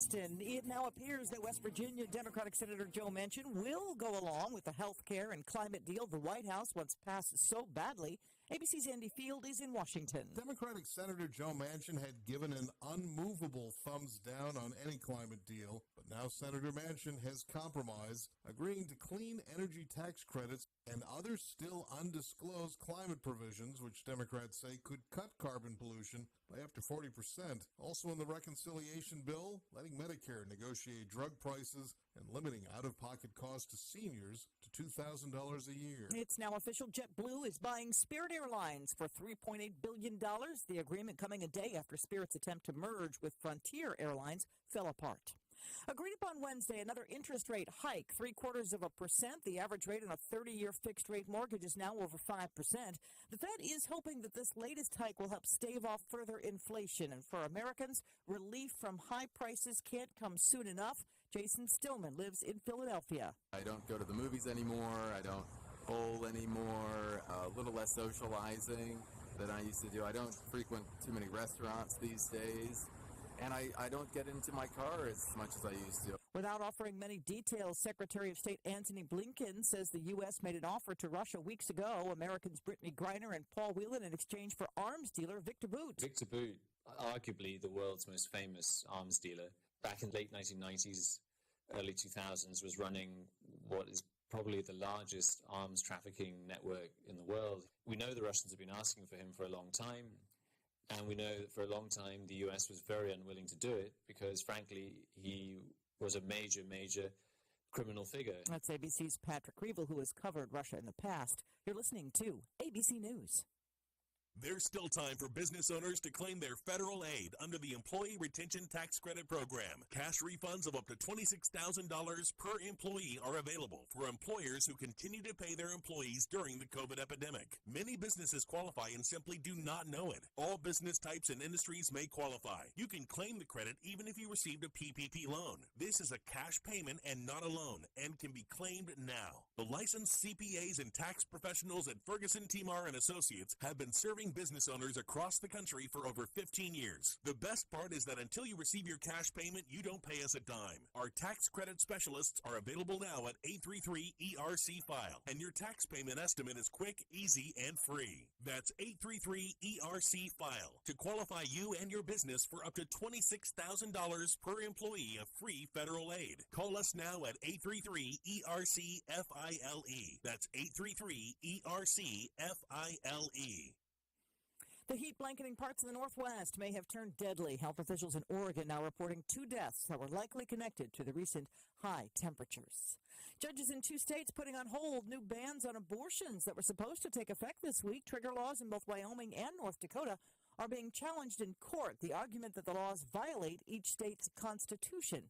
Preston. It now appears that West Virginia Democratic Senator Joe Manchin will go along with the health care and climate deal the White House wants passed so badly. ABC's Andy Field is in Washington. Democratic Senator Joe Manchin had given an unmovable thumbs down on any climate deal, but now Senator Manchin has compromised, agreeing to clean energy tax credits and other still undisclosed climate provisions, which Democrats say could cut carbon pollution by up to 40%. Also in the reconciliation bill, letting Medicare negotiate drug prices and limiting out-of-pocket costs to seniors to $2,000 a year. It's now official. JetBlue is buying Spirit Airlines for $3.8 billion. The agreement coming a day after Spirit's attempt to merge with Frontier Airlines fell apart. Agreed upon Wednesday, another interest rate hike, 0.75%. The average rate on a 30-year fixed-rate mortgage is now over 5%. The Fed is hoping that this latest hike will help stave off further inflation. And for Americans, relief from high prices can't come soon enough. Jason Stillman lives in Philadelphia. I don't go to the movies anymore. I don't bowl anymore. A little less socializing than I used to do. I don't frequent too many restaurants these days. And I don't get into my car as much as I used to. Without offering many details, Secretary of State Antony Blinken says the U.S. made an offer to Russia weeks ago. Americans Brittany Griner and Paul Whelan in exchange for arms dealer Victor Bout. Victor Bout, arguably the world's most famous arms dealer, back in the late 1990s, early 2000s, was running what is probably the largest arms trafficking network in the world. We know the Russians have been asking for him for a long time. And we know that for a long time, the U.S. was very unwilling to do it because, frankly, he was a major, major criminal figure. That's ABC's Patrick Reevell, who has covered Russia in the past. You're listening to ABC News. There's still time for business owners to claim their federal aid under the Employee Retention Tax Credit Program. Cash refunds of up to $26,000 per employee are available for employers who continue to pay their employees during the COVID epidemic. Many businesses qualify and simply do not know it. All business types and industries may qualify. You can claim the credit even if you received a PPP loan. This is a cash payment and not a loan and can be claimed now. The licensed CPAs and tax professionals at Ferguson, Timar and Associates have been serving business owners across the country for over 15 years. The best part is that until you receive your cash payment, you don't pay us a dime. Our tax credit specialists are available now at 833-ERC-FILE, and your tax payment estimate is quick, easy, and free. That's 833-ERC-FILE to qualify you and your business for up to $26,000 per employee of free federal aid. Call us now at 833-ERC-FILE. That's 833-ERC-FILE. The heat blanketing parts of the Northwest may have turned deadly. Health officials in Oregon now reporting 2 deaths that were likely connected to the recent high temperatures. Judges in 2 states putting on hold new bans on abortions that were supposed to take effect this week. Trigger laws in both Wyoming and North Dakota are being challenged in court. The argument that the laws violate each state's constitution.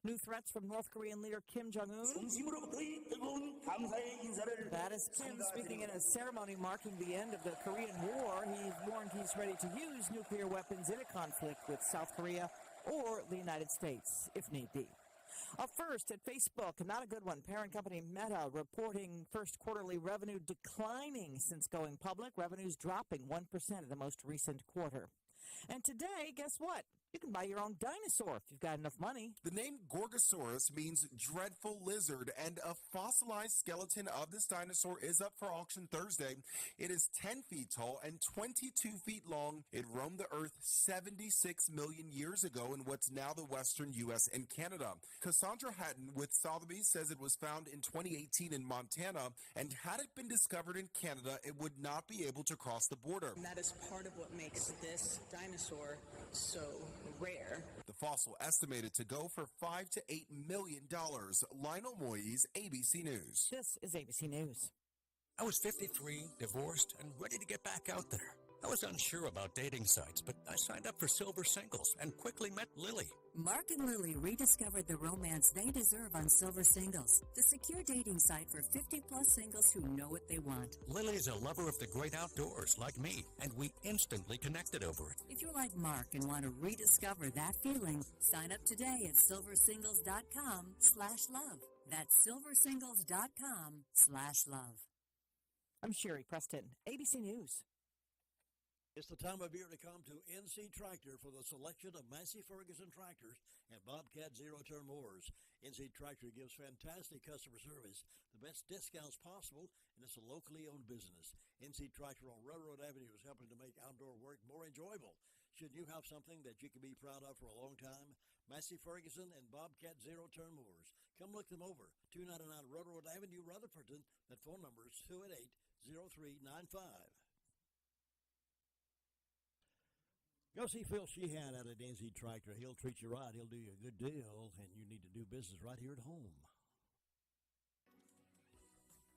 New threats from North Korean leader Kim Jong-un. That is Kim speaking in a ceremony marking the end of the Korean War. He warned he's ready to use nuclear weapons in a conflict with South Korea or the United States, if need be. Up first at Facebook, not a good one. Parent company Meta reporting first quarterly revenue declining since going public. Revenues dropping 1% in the most recent quarter. And today, guess what? You can buy your own dinosaur if you've got enough money. The name Gorgosaurus means dreadful lizard, and a fossilized skeleton of this dinosaur is up for auction Thursday. It is 10 feet tall and 22 feet long. It roamed the earth 76 million years ago in what's now the western U.S. and Canada. Cassandra Hatton with Sotheby's says it was found in 2018 in Montana, and had it been discovered in Canada, it would not be able to cross the border. And that is part of what makes this dinosaur so rare. The fossil estimated to go for $5 to $8 million. Lionel Moyes, ABC News. This is ABC News. I was 53, divorced, and ready to get back out there. I was unsure about dating sites, but I signed up for Silver Singles and quickly met Lily. Mark and Lily rediscovered the romance they deserve on Silver Singles, the secure dating site for 50-plus singles who know what they want. Lily's a lover of the great outdoors like me, and we instantly connected over it. If you're like Mark and want to rediscover that feeling, sign up today at silversingles.com/love. That's silversingles.com/love. I'm Sherry Preston, ABC News. It's the time of year to come to NC Tractor for the selection of Massey Ferguson tractors and Bobcat zero-turn mowers. NC Tractor gives fantastic customer service, the best discounts possible, and it's a locally owned business. NC Tractor on Railroad Avenue is helping to make outdoor work more enjoyable. Should you have something that you can be proud of for a long time? Massey Ferguson and Bobcat zero-turn mowers. Come look them over. 299 Railroad Avenue, Rutherford. That phone number is 288-0395. Go see Phil Sheehan out at NC Tractor. He'll treat you right. He'll do you a good deal, and you need to do business right here at home.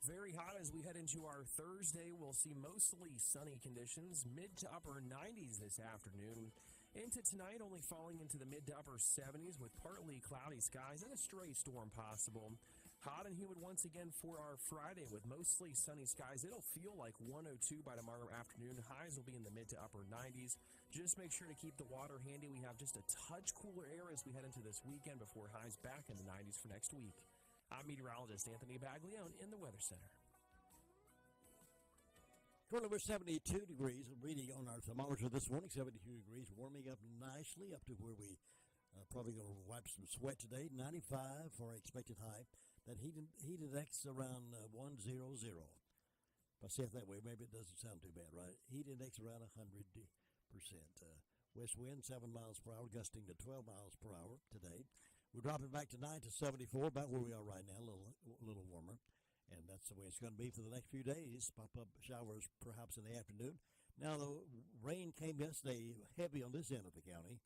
Very hot as we head into our Thursday. We'll see mostly sunny conditions, mid to upper 90s this afternoon. Into tonight, only falling into the mid to upper 70s with partly cloudy skies and a stray storm possible. Hot and humid once again for our Friday with mostly sunny skies. It'll feel like 102 by tomorrow afternoon. Highs will be in the mid to upper 90s. Just make sure to keep the water handy. We have just a touch cooler air as we head into this weekend before highs back in the 90s for next week. I'm meteorologist Anthony Baglione in the Weather Center. Currently we're 72 degrees. Reading on our thermometer this morning, 72 degrees, warming up nicely up to where we probably going to wipe some sweat today. 95 for our expected high. That heat index around 100. If I say it that way, maybe it doesn't sound too bad, right? Heat index around 100%. West wind 7 miles per hour, gusting to 12 miles per hour today. We're dropping back tonight to 74, about where we are right now, a little warmer. And that's the way it's going to be for the next few days. Pop-up showers perhaps in the afternoon. Now, the rain came yesterday heavy on this end of the county.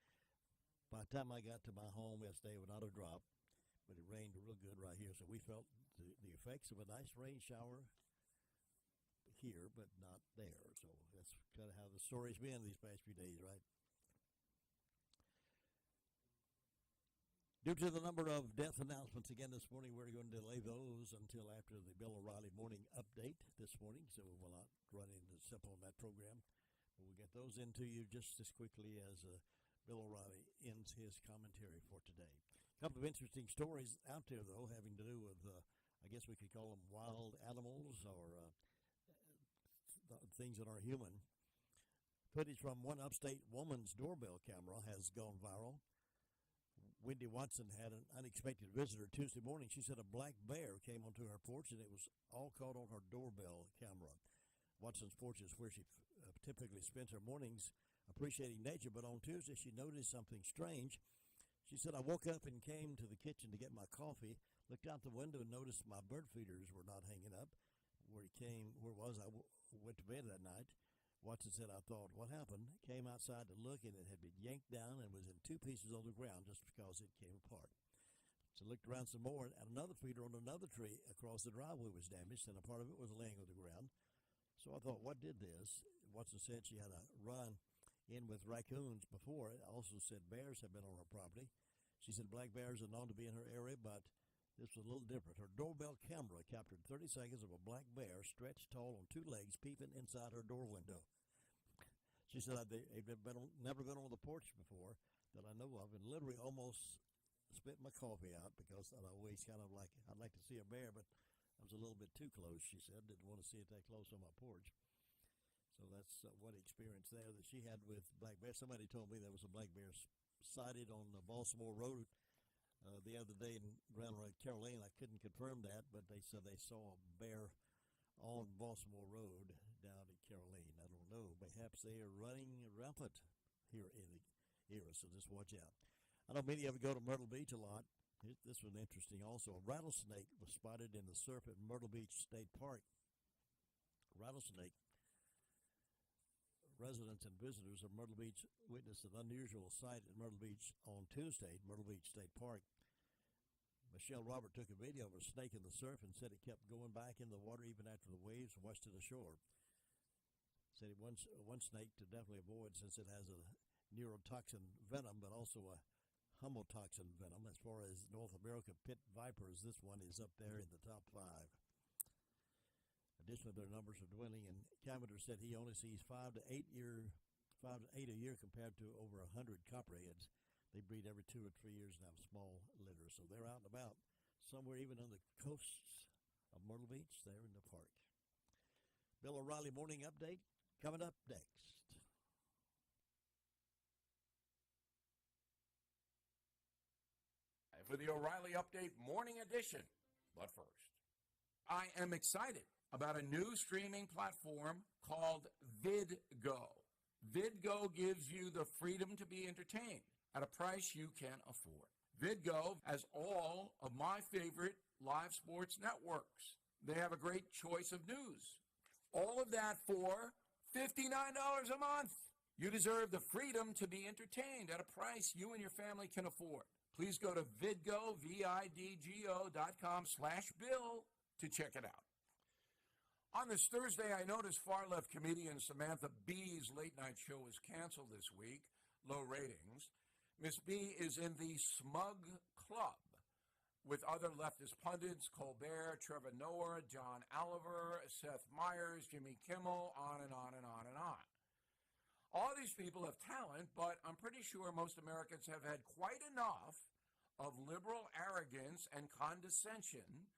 By the time I got to my home yesterday, without a drop. But it rained real good right here, so we felt the effects of a nice rain shower here, but not there. So that's kind of how the story's been these past few days, right? Due to the number of death announcements again this morning, we're going to delay those until after the Bill O'Reilly morning update this morning, so we will not run into simple on that program. But we'll get those into you just as quickly as Bill O'Reilly ends his commentary for today. A couple of interesting stories out there, though, having to do with, I guess we could call them wild animals or things that are human. Footage from one upstate woman's doorbell camera has gone viral. Wendy Watson had an unexpected visitor Tuesday morning. She said a black bear came onto her porch, and it was all caught on her doorbell camera. Watson's porch is where she typically spends her mornings appreciating nature, but on Tuesday she noticed something strange. She said, I woke up and came to the kitchen to get my coffee, looked out the window and noticed my bird feeders were not hanging up. Where was I? Went to bed that night. Watson said, I thought, what happened? Came outside to look, and it had been yanked down and was in two pieces on the ground just because it came apart. So looked around some more, and another feeder on another tree across the driveway was damaged, and a part of it was laying on the ground. So I thought, what did this? Watson said she had a run in with raccoons before. It also said bears have been on her property. She said black bears are known to be in her area, but this was a little different. Her doorbell camera captured 30 seconds of a black bear stretched tall on two legs peeping inside her door window. She said, they've never been on the porch before that I know of, and literally almost spit my coffee out because I'd always kind of I'd like to see a bear, but I was a little bit too close, she said. Didn't want to see it that close on my porch. So that's one experience there that she had with black bear. Somebody told me there was a black bear sighted on the Baltimore Road the other day in Grand Carolina. I couldn't confirm that, but they said they saw a bear on Baltimore Road down in Carolina. I don't know. Perhaps they are running rampant here in the area, so just watch out. I know many of you go to Myrtle Beach a lot. This was interesting also. A rattlesnake was spotted in the surf at Myrtle Beach State Park. Rattlesnake. Residents and visitors of Myrtle Beach witnessed an unusual sight at Myrtle Beach on Tuesday, Myrtle Beach State Park. Michelle Robert took a video of a snake in the surf and said it kept going back in the water even after the waves washed it ashore. Said one snake to definitely avoid since it has a neurotoxin venom, but also a homotoxin venom. As far as North America pit vipers, this one is up there in the top 5. Additionally, their numbers are dwindling, and Cavender said he only sees 5 to 8 a year compared to over 100 copperheads. They breed every 2 or 3 years and have small litters, so they're out and about somewhere even on the coasts of Myrtle Beach, there in the park. Bill O'Reilly morning update coming up next. for the O'Reilly Update Morning Edition. But first, I am excited about a new streaming platform called VidGo. VidGo gives you the freedom to be entertained at a price you can afford. VidGo has all of my favorite live sports networks. They have a great choice of news. All of that for $59 a month. You deserve the freedom to be entertained at a price you and your family can afford. Please go to vidgo, vidgo.com/bill to check it out. On this Thursday, I noticed far-left comedian Samantha Bee's late-night show was canceled this week. Low ratings. Miss B is in the Smug Club with other leftist pundits, Colbert, Trevor Noah, John Oliver, Seth Meyers, Jimmy Kimmel, on and on and on and on. All these people have talent, but I'm pretty sure most Americans have had quite enough of liberal arrogance and condescension,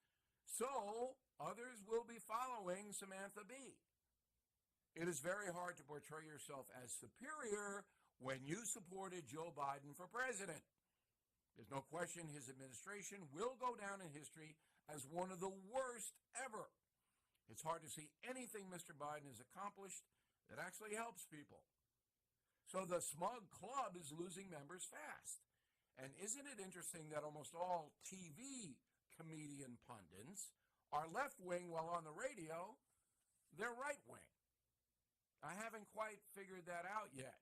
so others will be following Samantha Bee. It is very hard to portray yourself as superior when you supported Joe Biden for president. There's no question his administration will go down in history as one of the worst ever. It's hard to see anything Mr. Biden has accomplished that actually helps people. So the Smug Club is losing members fast. And isn't it interesting that almost all TV comedian pundits are left-wing while on the radio, they're right-wing? I haven't quite figured that out yet.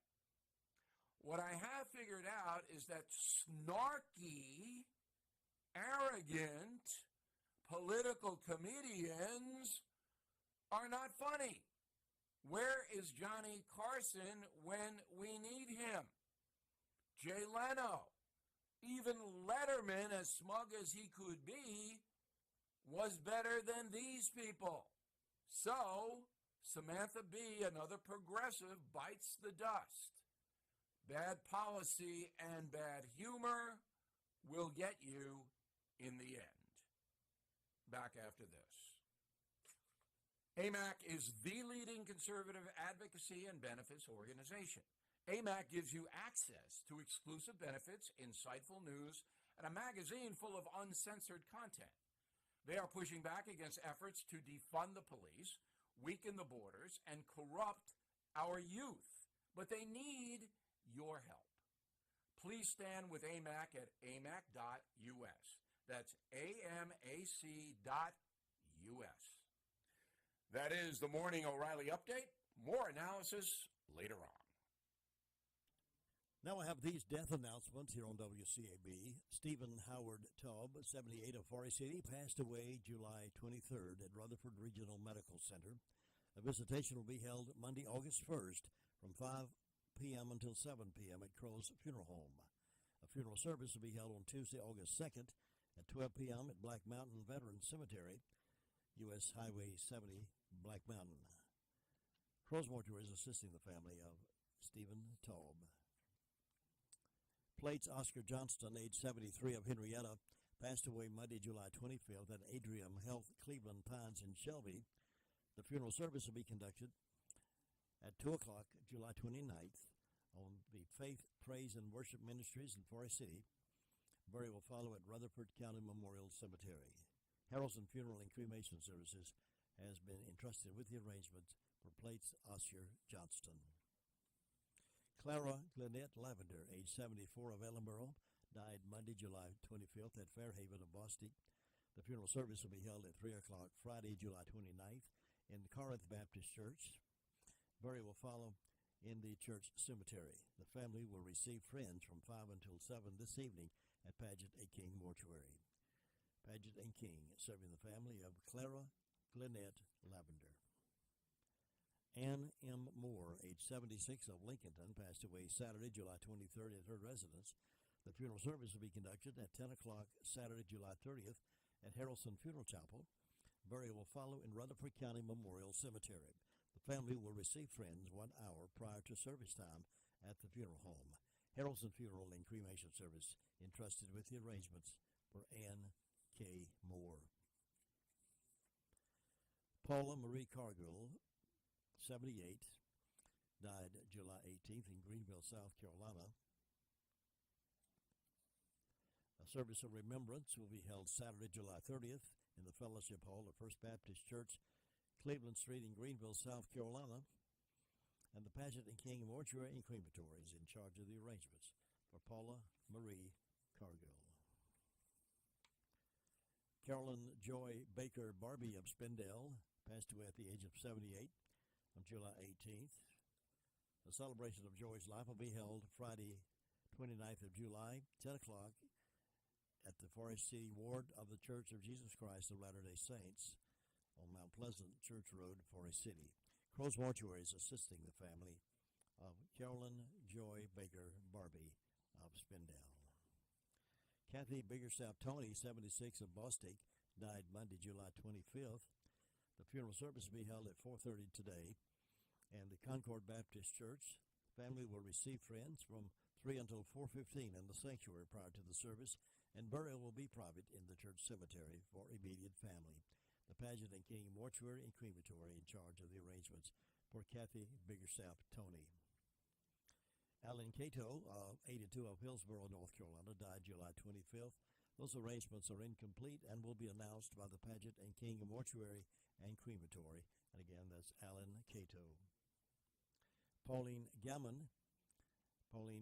What I have figured out is that snarky, arrogant, political comedians are not funny. Where is Johnny Carson when we need him? Jay Leno, even Letterman, as smug as he could be, was better than these people. So, Samantha Bee, another progressive, bites the dust. Bad policy and bad humor will get you in the end. Back after this. AMAC is the leading conservative advocacy and benefits organization. AMAC gives you access to exclusive benefits, insightful news, and a magazine full of uncensored content. They are pushing back against efforts to defund the police, weaken the borders, and corrupt our youth. But they need your help. Please stand with AMAC at amac.us. That's AMAC.us. That is the Morning O'Reilly Update. More analysis later on. Now I have these death announcements here on WCAB. Stephen Howard Taub, 78 of Forest City, passed away July 23rd at Rutherford Regional Medical Center. A visitation will be held Monday, August 1st from 5 p.m. until 7 p.m. at Crow's Funeral Home. A funeral service will be held on Tuesday, August 2nd at 12 p.m. at Black Mountain Veterans Cemetery, U.S. Highway 70, Black Mountain. Crow's Mortuary is assisting the family of Stephen Taub. Plates Oscar Johnston, age 73 of Henrietta, passed away Monday, July 25th at Adrium Health Cleveland Pines in Shelby. The funeral service will be conducted at 2 o'clock, July 29th, on the Faith, Praise, and Worship Ministries in Forest City. Burial will follow at Rutherford County Memorial Cemetery. Harrelson Funeral and Cremation Services has been entrusted with the arrangement for Plates Oscar Johnston. Clara Glenette Lavender, age 74 of Ellenboro, died Monday, July 25th at Fairhaven of Bostic. The funeral service will be held at 3 o'clock Friday, July 29th in Corinth Baptist Church. Burial will follow in the church cemetery. The family will receive friends from 5 until 7 this evening at Paget A. King Mortuary. Paget and King, serving the family of Clara Glenette Lavender. Ann M. Moore, age 76 of Lincolnton, passed away Saturday, July 23rd at her residence. The funeral service will be conducted at 10 o'clock Saturday, July 30th at Harrelson Funeral Chapel. Burial will follow in Rutherford County Memorial Cemetery. The family will receive friends 1 hour prior to service time at the funeral home. Harrelson Funeral and Cremation Service entrusted with the arrangements for Ann K. Moore. Paula Marie Cargill, 78, died July 18th in Greenville, South Carolina. A service of remembrance will be held Saturday, July 30th in the Fellowship Hall of First Baptist Church, Cleveland Street in Greenville, South Carolina. And the Pageant and King Mortuary and Crematory is in charge of the arrangements for Paula Marie Cargill. Carolyn Joy Baker Barbie of Spindale passed away at the age of 78 on July 18th. The celebration of Joy's life will be held Friday, 29th of July, 10 o'clock, at the Forest City Ward of the Church of Jesus Christ of Latter-day Saints on Mount Pleasant Church Road, Forest City. Crow's Mortuary is assisting the family of Carolyn Joy Baker Barbie of Spindale. Kathy Biggerstaff Tony, 76, of Bostic, died Monday, July 25th. The funeral service will be held at 4:30 today, and the Concord Baptist Church family will receive friends from 3 until 4:15 in the sanctuary prior to the service, and burial will be private in the church cemetery for immediate family. The Pageant and King Mortuary and Crematory in charge of the arrangements for Kathy Biggerstaff Tony. Alan Cato, 82, of Hillsborough, North Carolina, died July 25th. Those arrangements are incomplete and will be announced by the Pageant and King Mortuary and Crematory. And again, that's Alan Cato. Pauline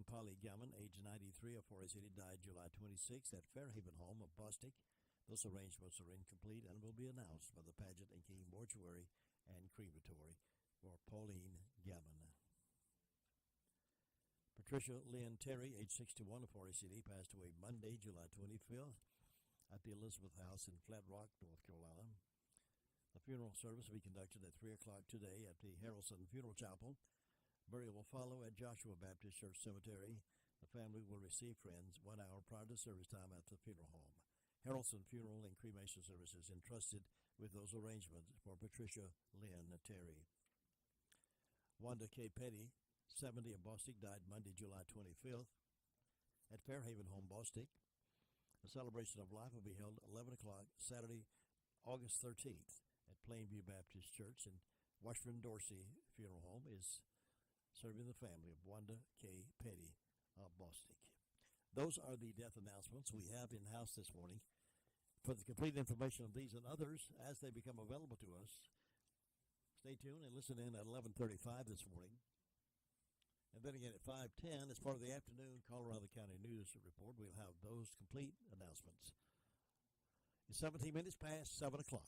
Polly Gammon, age 93, of Forest City, died July 26th at Fairhaven Home of Bostic. Those arrangements are incomplete and will be announced by the Pageant and King Mortuary and Crematory for Pauline Gammon. Patricia Lynn Terry, age 61, of Forest City, passed away Monday, July 25th at the Elizabeth House in Flat Rock, North Carolina. The funeral service will be conducted at 3 o'clock today at the Harrelson Funeral Chapel. Burial will follow at Joshua Baptist Church Cemetery. The family will receive friends 1 hour prior to service time at the funeral home. Harrelson Funeral and Cremation Services entrusted with those arrangements for Patricia Lynn Terry. Wanda K. Petty, 70, of Bostic, died Monday, July 25th at Fairhaven Home, Bostic. The celebration of life will be held 11 o'clock Saturday, August 13th at Plainview Baptist Church, and Washburn Dorsey Funeral Home is serving the family of Wanda K. Petty of Bostic. Those are the death announcements we have in-house this morning. For the complete information of these and others as they become available to us, stay tuned and listen in at 11:35 this morning. And then again at 5:10, as part of the afternoon Colorado County News Report, we'll have those complete announcements. It's 17 minutes past 7 o'clock.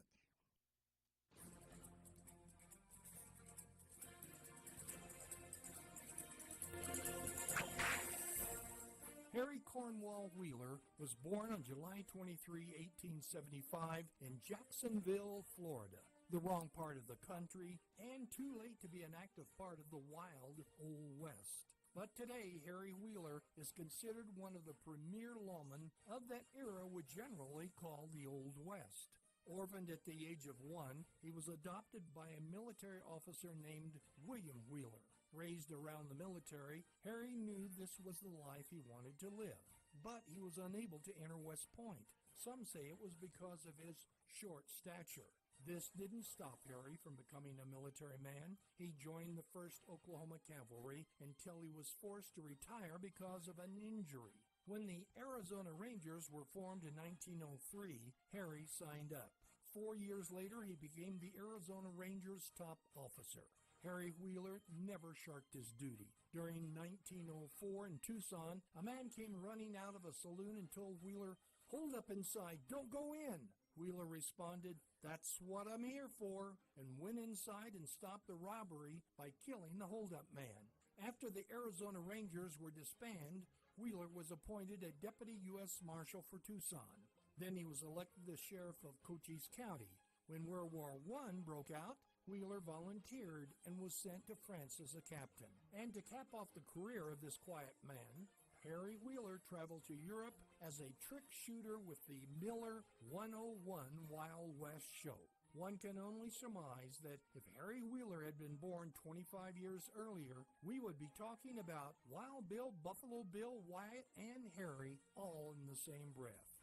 Harry Cornwall Wheeler was born on July 23, 1875 in Jacksonville, Florida, the wrong part of the country and too late to be an active part of the wild Old West. But today, Harry Wheeler is considered one of the premier lawmen of that era we generally call the Old West. Orphaned at the age of 1, he was adopted by a military officer named William Wheeler. Raised around the military, Harry knew this was the life he wanted to live, but he was unable to enter West Point. Some say it was because of his short stature. This didn't stop Harry from becoming a military man. He joined the 1st Oklahoma Cavalry until he was forced to retire because of an injury. When the Arizona Rangers were formed in 1903, Harry signed up. 4 years later, he became the Arizona Rangers' top officer. Harry Wheeler never shirked his duty. During 1904 in Tucson, a man came running out of a saloon and told Wheeler, "Hold up inside, don't go in." Wheeler responded, "That's what I'm here for," and went inside and stopped the robbery by killing the holdup man. After the Arizona Rangers were disbanded, Wheeler was appointed a deputy U.S. Marshal for Tucson. Then he was elected the sheriff of Cochise County. When World War I broke out, Wheeler volunteered and was sent to France as a captain. And to cap off the career of this quiet man, Harry Wheeler traveled to Europe as a trick shooter with the Miller 101 Wild West show. One can only surmise that if Harry Wheeler had been born 25 years earlier, we would be talking about Wild Bill, Buffalo Bill, Wyatt, and Harry all in the same breath.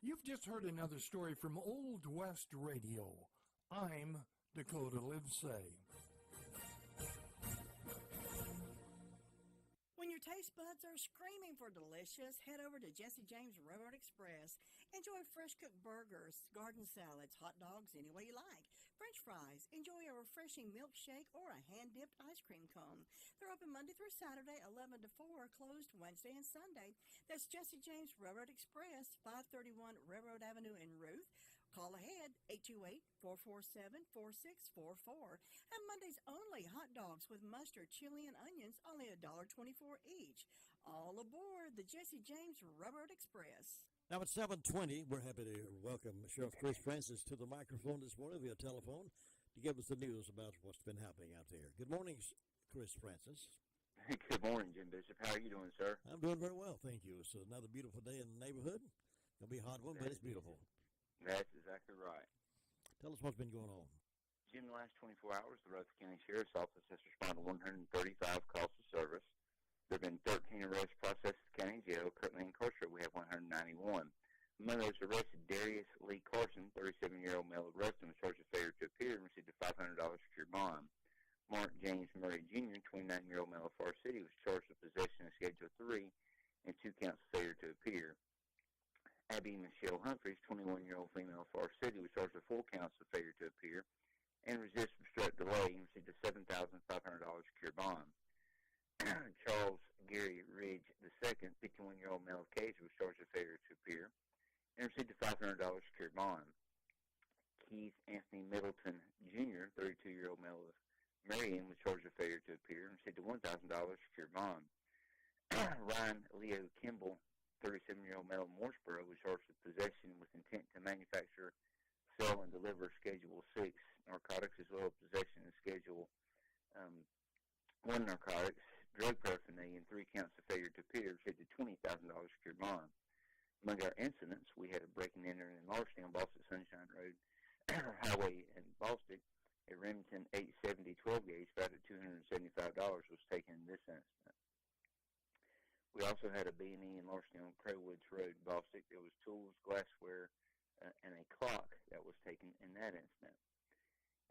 You've just heard another story from Old West Radio. I'm Dakota Livesay. When you're taste buds are screaming for delicious, head over to Jesse James Railroad Express. Enjoy fresh cooked burgers, garden salads, hot dogs any way you like, French fries. Enjoy a refreshing milkshake or a hand-dipped ice cream cone. They're open Monday through Saturday, 11 to 4, closed Wednesday and Sunday. That's Jesse James Railroad Express, 531 Railroad Avenue in Ruth. Call ahead, 828-447-4644. And Mondays only, hot dogs with mustard, chili, and onions, only $1.24 each. All aboard the Jesse James Railroad Express. Now at 7:20, we're happy to welcome Sheriff Chris Francis to the microphone this morning via telephone to give us the news about what's been happening out there. Good morning, Chris Francis. Good morning, Jim Bishop. How are you doing, sir? I'm doing very well, thank you. It's another beautiful day in the neighborhood. It'll be a hot one, but it's beautiful. That's exactly right. Tell us what's been going on. Jim, the last 24 hours, the Rutherford County Sheriff's Office has responded to 135 calls for service. There have been 13 arrests processed at the county jail. Currently incarcerated, we have 191. Among those arrested, Darius Lee Carson, 37-year-old male of Ruston, was charged with failure to appear and received a $500 secure bond. Mark James Murray Jr., 29-year-old male of Forest City, was charged with possession of Schedule 3 and 2 counts of failure to appear. Abby Michelle Humphreys, 21-year-old female of Forest City, was charged with 4 counts of failure to appear and resist, obstruct, delay, and received a $7,500 secure bond. Charles Gary Ridge II, 51-year-old male of Kaiser, was charged with failure to appear and received a $500 secure bond. Keith Anthony Middleton Jr., 32-year-old male of Marion, was charged with failure to appear and received a $1,000 secure bond. Ryan Leo Kimball, 37-year-old male of Mooresboro, was charged with possession with intent to manufacture, sell, and deliver Schedule 6 narcotics, as well as possession of Schedule 1 narcotics, drug paraphernalia, and 3 counts of failure to appear, received a $20,000 secure bond. Among our incidents, we had a breaking and entering in Larceny on Boston Sunshine Road Highway in Boston. A Remington 870 12 gauge valued at $275 was taken in this incident. We also had a B&E in Larceny on Crowwoods Road, Boston. There was tools, glassware, and a clock that was taken in that incident.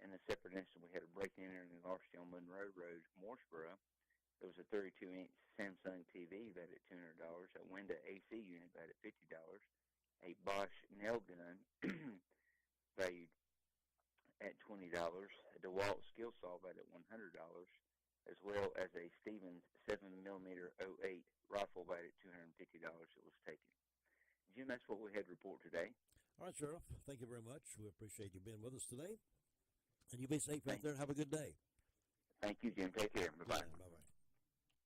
In a separate incident, we had a break-in and entering in Larceny on Monroe Road, Mooresboro. There was a 32-inch Samsung TV valued at $200, a window AC unit valued at $50, a Bosch nail gun valued at $20, a DeWalt skill saw valued at $100, as well as a Stevens 7mm 08 rifle valued at $250 that was taken. Jim, that's what we had to report today. All right, Sheriff. Thank you very much. We appreciate you being with us today. And you be safe out there. Have a good day. Thank you, Jim. Take care. Bye-bye. Yeah, bye-bye.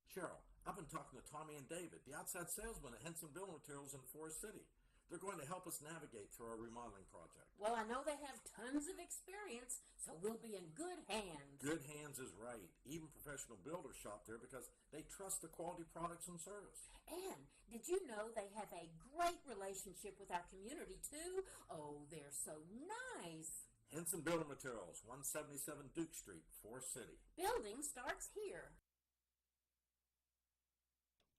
Cheryl, I've been talking to Tommy and David, the outside salesmen at Henson Building Materials in Forest City. They're going to help us navigate through our remodeling project. Well, I know they have tons of experience, so we'll be in good hands. Good hands is right. Even professional builders shop there because they trust the quality products and service. And did you know they have a great relationship with our community, too? Oh, they're so nice. Henson Building Materials, 177 Duke Street, Forest City. Building starts here.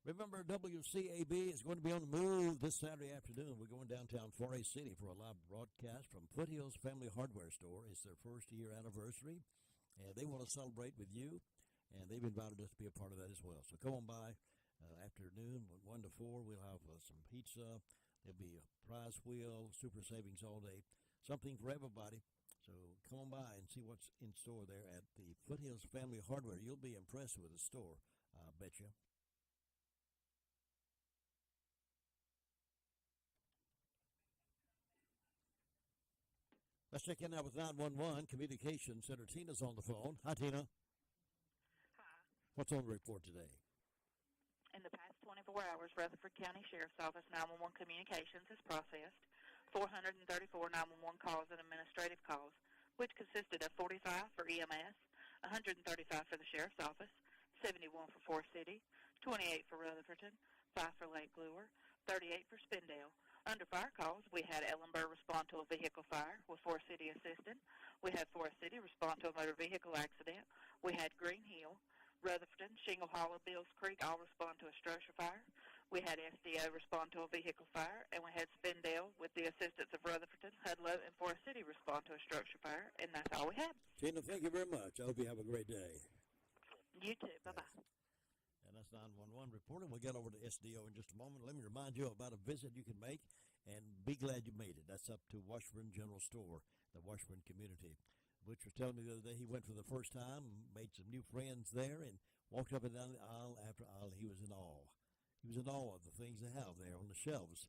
Remember, WCAB is going to be on the move this Saturday afternoon. We're going downtown Forest City for a live broadcast from Foothills Family Hardware Store. It's their first-year anniversary, and they want to celebrate with you, and they've invited us to be a part of that as well. So come on by afternoon, 1 to 4. We'll have some pizza. There'll be a prize wheel, super savings all day, something for everybody. So come on by and see what's in store there at the Foothills Family Hardware. You'll be impressed with the store, I bet you. Let's check in now with 911 Communications Center. Tina's on the phone. Hi, Tina. Hi. What's on the report today? In the past 24 hours, Rutherford County Sheriff's Office 911 communications has processed 434 911 calls and administrative calls, which consisted of 45 for EMS, 135 for the Sheriff's Office, 71 for Forest City, 28 for Rutherford, 5 for Lake Lure, 38 for Spindale. Under fire calls, we had Ellenburg respond to a vehicle fire with Forest City assistant. We had Forest City respond to a motor vehicle accident. We had Green Hill, Rutherford, Shingle Hollow, Bills Creek all respond to a structure fire. We had SDO respond to a vehicle fire, and we had Spindale with the assistance of Rutherford, Hudlow, and Forest City respond to a structure fire, and that's all we had. Tina, thank you very much. I hope you have a great day. You too. Bye-bye. And That's 911 reporting. We'll get over to SDO in just a moment. Let me remind you about a visit you can make, and be glad you made it. That's up to Washburn General Store, the Washburn community. Butch was telling me the other day he went for the first time, made some new friends there, and walked up and down the aisle after aisle. He was in awe. He was in awe of the things they have there on the shelves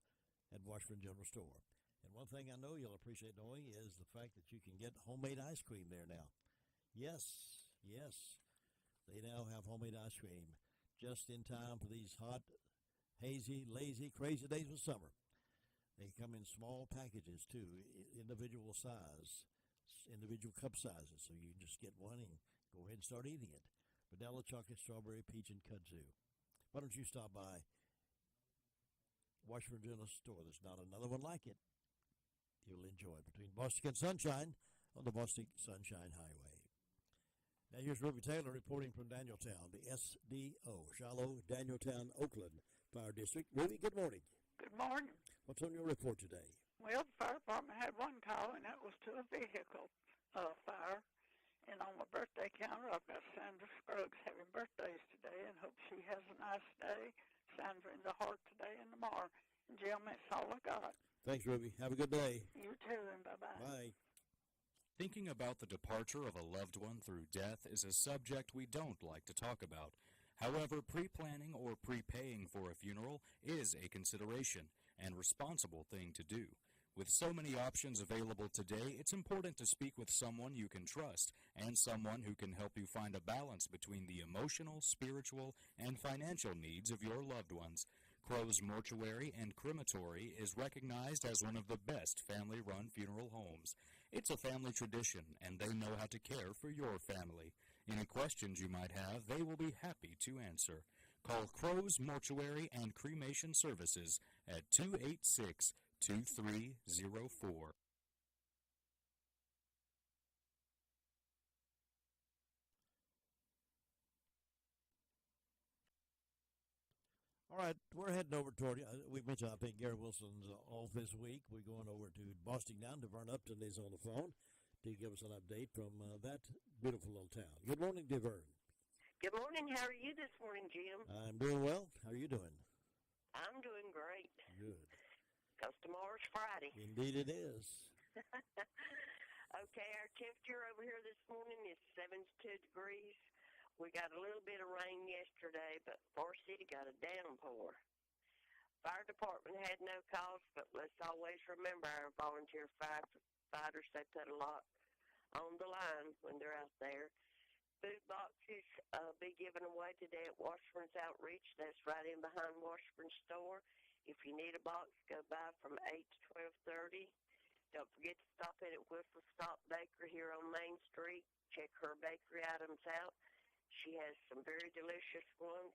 at Washburn General Store. And one thing I know you'll appreciate knowing is the fact that you can get homemade ice cream there now. Yes, they now have homemade ice cream just in time for these hot, hazy, lazy, crazy days of summer. They come in small packages, too, individual size, individual cup sizes, so you can just get one and go ahead and start eating it. Vanilla, chocolate, strawberry, peach, and kudzu. Why don't you stop by Washburn General Store? There's not another one like it. You'll enjoy it. Between Bostic and Sunshine on the Bostic Sunshine Highway. Now here's Ruby Taylor reporting from Danieltown, the SDO, Shiloh, Danieltown, Oakland Fire District. Ruby, good morning. Good morning. What's on your report today? Well, the fire department had one call, and that was to a vehicle fire. And on my birthday counter, I've got Sandra Scruggs having birthdays today, and hope she has a nice day. Sandra in the heart today and tomorrow. And Jim, that's all I got. Thanks, Ruby. Have a good day. You too, and bye-bye. Bye. Thinking about the departure of a loved one through death is a subject we don't like to talk about. However, pre-planning or prepaying for a funeral is a consideration and responsible thing to do. With so many options available today, it's important to speak with someone you can trust and someone who can help you find a balance between the emotional, spiritual, and financial needs of your loved ones. Crow's Mortuary and Crematory is recognized as one of the best family-run funeral homes. It's a family tradition, and they know how to care for your family. Any questions you might have, they will be happy to answer. Call Crow's Mortuary and Cremation Services at 286-2304. All right, we're heading over toward, we mentioned, I think, Gary Wilson's off this week. We're going over to Boston now. DeVern Upton is on the phone to give us an update from that beautiful little town. Good morning, DeVern. Good morning. How are you this morning, Jim? I'm doing well. How are you doing? I'm doing great. Good. Because tomorrow's Friday. Indeed it is. Okay, our temperature over here this morning is 72 degrees. We got a little bit of rain yesterday, but Forest City got a downpour. Fire department had no calls, but let's always remember our volunteer firefighters. They put a lot on the line when they're out there. Food boxes be given away today at Washburn's Outreach. That's right in behind Washburn's store. If you need a box, go by from 8 to 12:30. Don't forget to stop in at Whistle Stop Bakery here on Main Street. Check her bakery items out. She has some very delicious ones.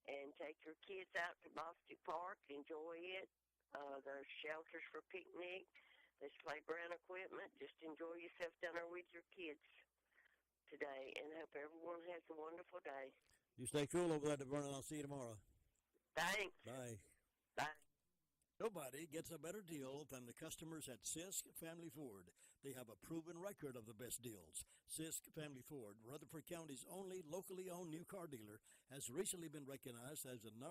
And take your kids out to Bostic Park. Enjoy it. There's shelters for picnic. There's playground equipment. Just enjoy yourself down there with your kids today. And hope everyone has a wonderful day. You stay cool over there, DeVern, and I'll see you tomorrow. Thanks. Bye. Bye. Nobody gets a better deal than the customers at Sisk Family Ford. They have a proven record of the best deals. Sisk Family Ford, Rutherford County's only locally owned new car dealer, has recently been recognized as the #1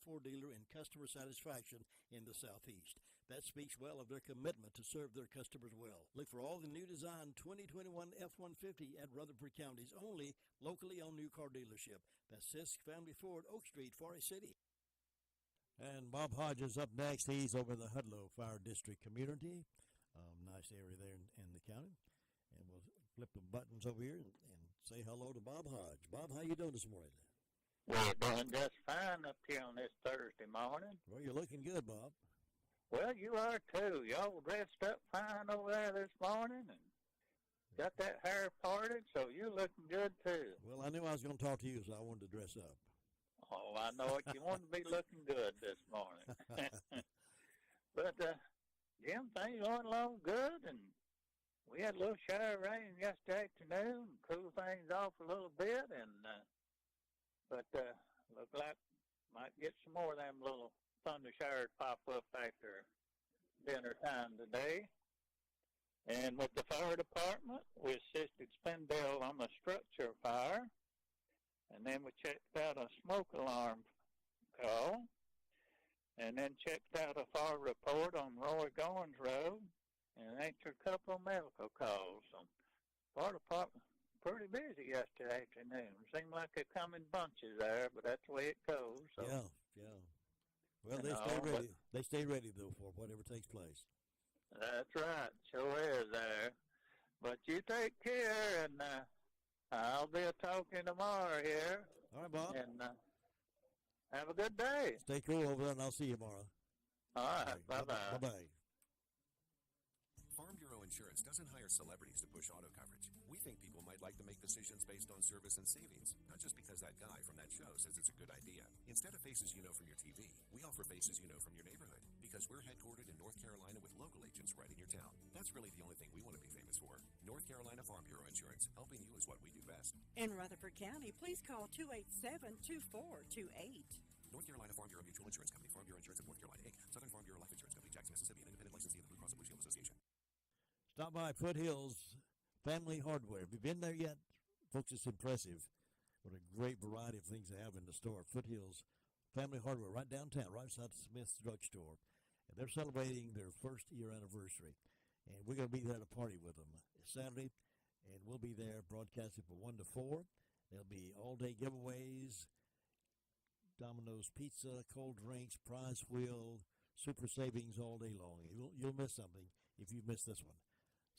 Ford dealer in customer satisfaction in the Southeast. That speaks well of their commitment to serve their customers well. Look for all the new design 2021 F-150 at Rutherford County's only locally owned new car dealership. That's Sisk Family Ford, Oak Street, Forest City. And Bob Hodge is up next. He's over the Hudlow Fire District community. Nice area there in the county. And we'll flip the buttons over here and say hello to Bob Hodge. Bob, how you doing this morning? We're doing just fine up here on this Thursday morning. Well, you're looking good, Bob. Well, you are too. Y'all dressed up fine over there this morning and got that hair parted, so you're looking good too. Well, I knew I was going to talk to you, so I wanted to dress up. Oh, I know it. You want to be looking good this morning. But, Jim, things going along good, and we had a little shower of rain yesterday afternoon, cool things off a little bit, and but look like might get some more of them little thunder showers pop up after dinner time today. And with the fire department, we assisted Spindale on the structure fire. And then we checked out a smoke alarm call, and then checked out a fire report on Roy Goins Road, and answered a couple of medical calls. So fire department pretty busy yesterday afternoon. Seemed like they come in bunches there, but that's the way it goes. So, yeah. Well, they stay ready. They stay ready though for whatever takes place. That's right, sure is there. But you take care, and I'll be talking tomorrow here. All right, Bob. And have a good day. Stay cool over there, and I'll see you tomorrow. All right, bye-bye. Bye-bye. Farm Bureau Insurance doesn't hire celebrities to push auto coverage. We think people might like to make decisions based on service and savings, not just because that guy from that show says it's a good idea. Instead of faces you know from your TV, we offer faces you know from your neighborhood, because we're headquartered in North Carolina with local agents right in your town. That's really the only thing we want to be famous for. North Carolina Farm Bureau Insurance, helping you is what we do best. In Rutherford County, please call 287-2428. North Carolina Farm Bureau Mutual Insurance Company, Farm Bureau Insurance of North Carolina, Inc., Southern Farm Bureau Life Insurance Company, Jackson, Mississippi, an independent licensee of the Blue Cross and Blue Shield Association. Stop by Foothills Family Hardware. Have you been there yet? Folks, it's impressive. What a great variety of things they have in the store. Foothills Family Hardware, right downtown, right beside Smith's Drugstore. And they're celebrating their first year anniversary. And we're going to be there to party with them Saturday. And we'll be there broadcasting from 1 to 4. There'll be all-day giveaways, Domino's Pizza, cold drinks, prize wheel, super savings all day long. You'll miss something if you miss this one.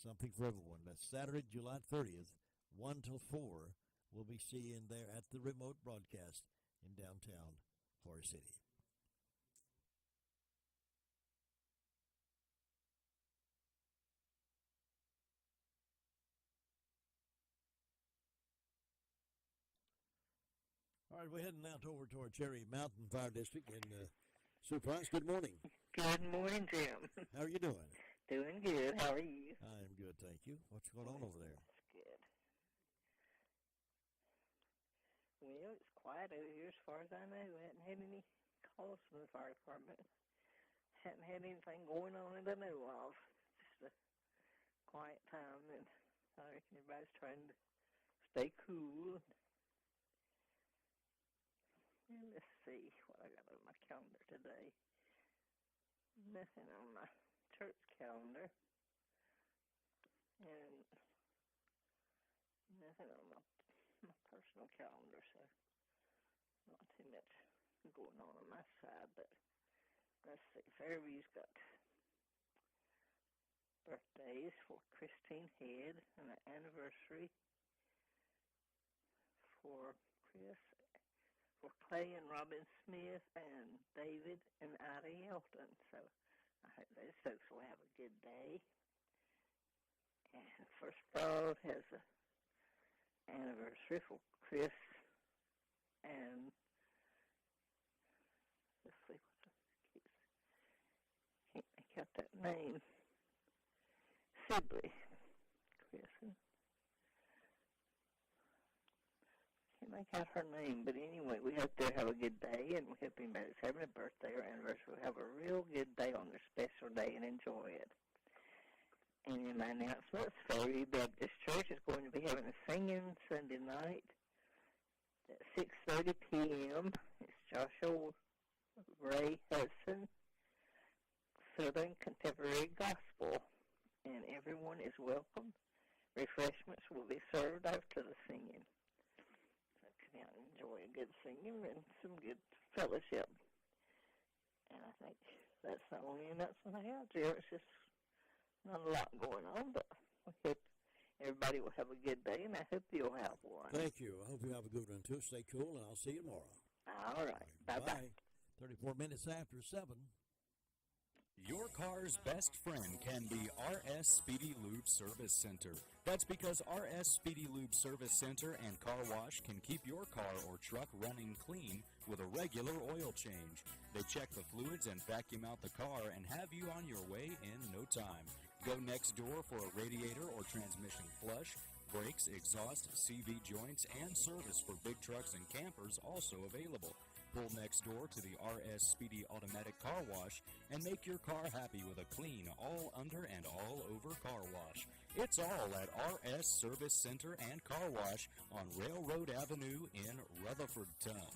Something for everyone. That's Saturday, July 30th, 1 till 4. We'll be seeing there at the remote broadcast in downtown Forest City. All right, we're heading out over to our Cherry Mountain Fire District in Surprise. Good morning. Good morning, Jim. How are you doing? Doing good. How are you? I am good, thank you. What's going on over there? That's good. Well, it's quiet over here as far as I know. We hadn't had any calls from the fire department. Hadn't had anything going on that I know of. Just a quiet time, and I reckon everybody's trying to stay cool. And let's see what I got on my calendar today. Nothing on my church calendar. And nothing on my personal calendar, so not too much going on my side. But let's see, Fairview's got birthdays for Christine Head and an anniversary for Chris, for Clay and Robin Smith and David and Ida Elton. So I hope those folks will have a good day. And First Broad has an anniversary for Chris and let's see can't make out that name. Sibley. Chris. Can't make out her name, but anyway, we hope they have a good day, and we hope anybody's having a birthday or anniversary will have a real good day on their special day and enjoy it. And in my announcements, Fairview Baptist Church is going to be having a singing Sunday night at 6:30 p.m. It's Joshua Ray Hudson, Southern Contemporary Gospel, and everyone is welcome. Refreshments will be served after the singing. So come out and enjoy a good singing and some good fellowship. And I think that's the only announcement I have, Jim. It's just not a lot going on, but I hope everybody will have a good day, and I hope you'll have one. Thank you. I hope you have a good one, too. Stay cool, and I'll see you tomorrow. All right. Bye-bye. 34 minutes after 7. Your car's best friend can be RS Speedy Lube Service Center. That's because RS Speedy Lube Service Center and Car Wash can keep your car or truck running clean with a regular oil change. They check the fluids and vacuum out the car and have you on your way in no time. Go next door for a radiator or transmission flush, brakes, exhaust, CV joints, and service for big trucks and campers also available. Pull next door to the RS Speedy Automatic Car Wash and make your car happy with a clean, all under and all over car wash. It's all at RS Service Center and Car Wash on Railroad Avenue in Rutherfordton.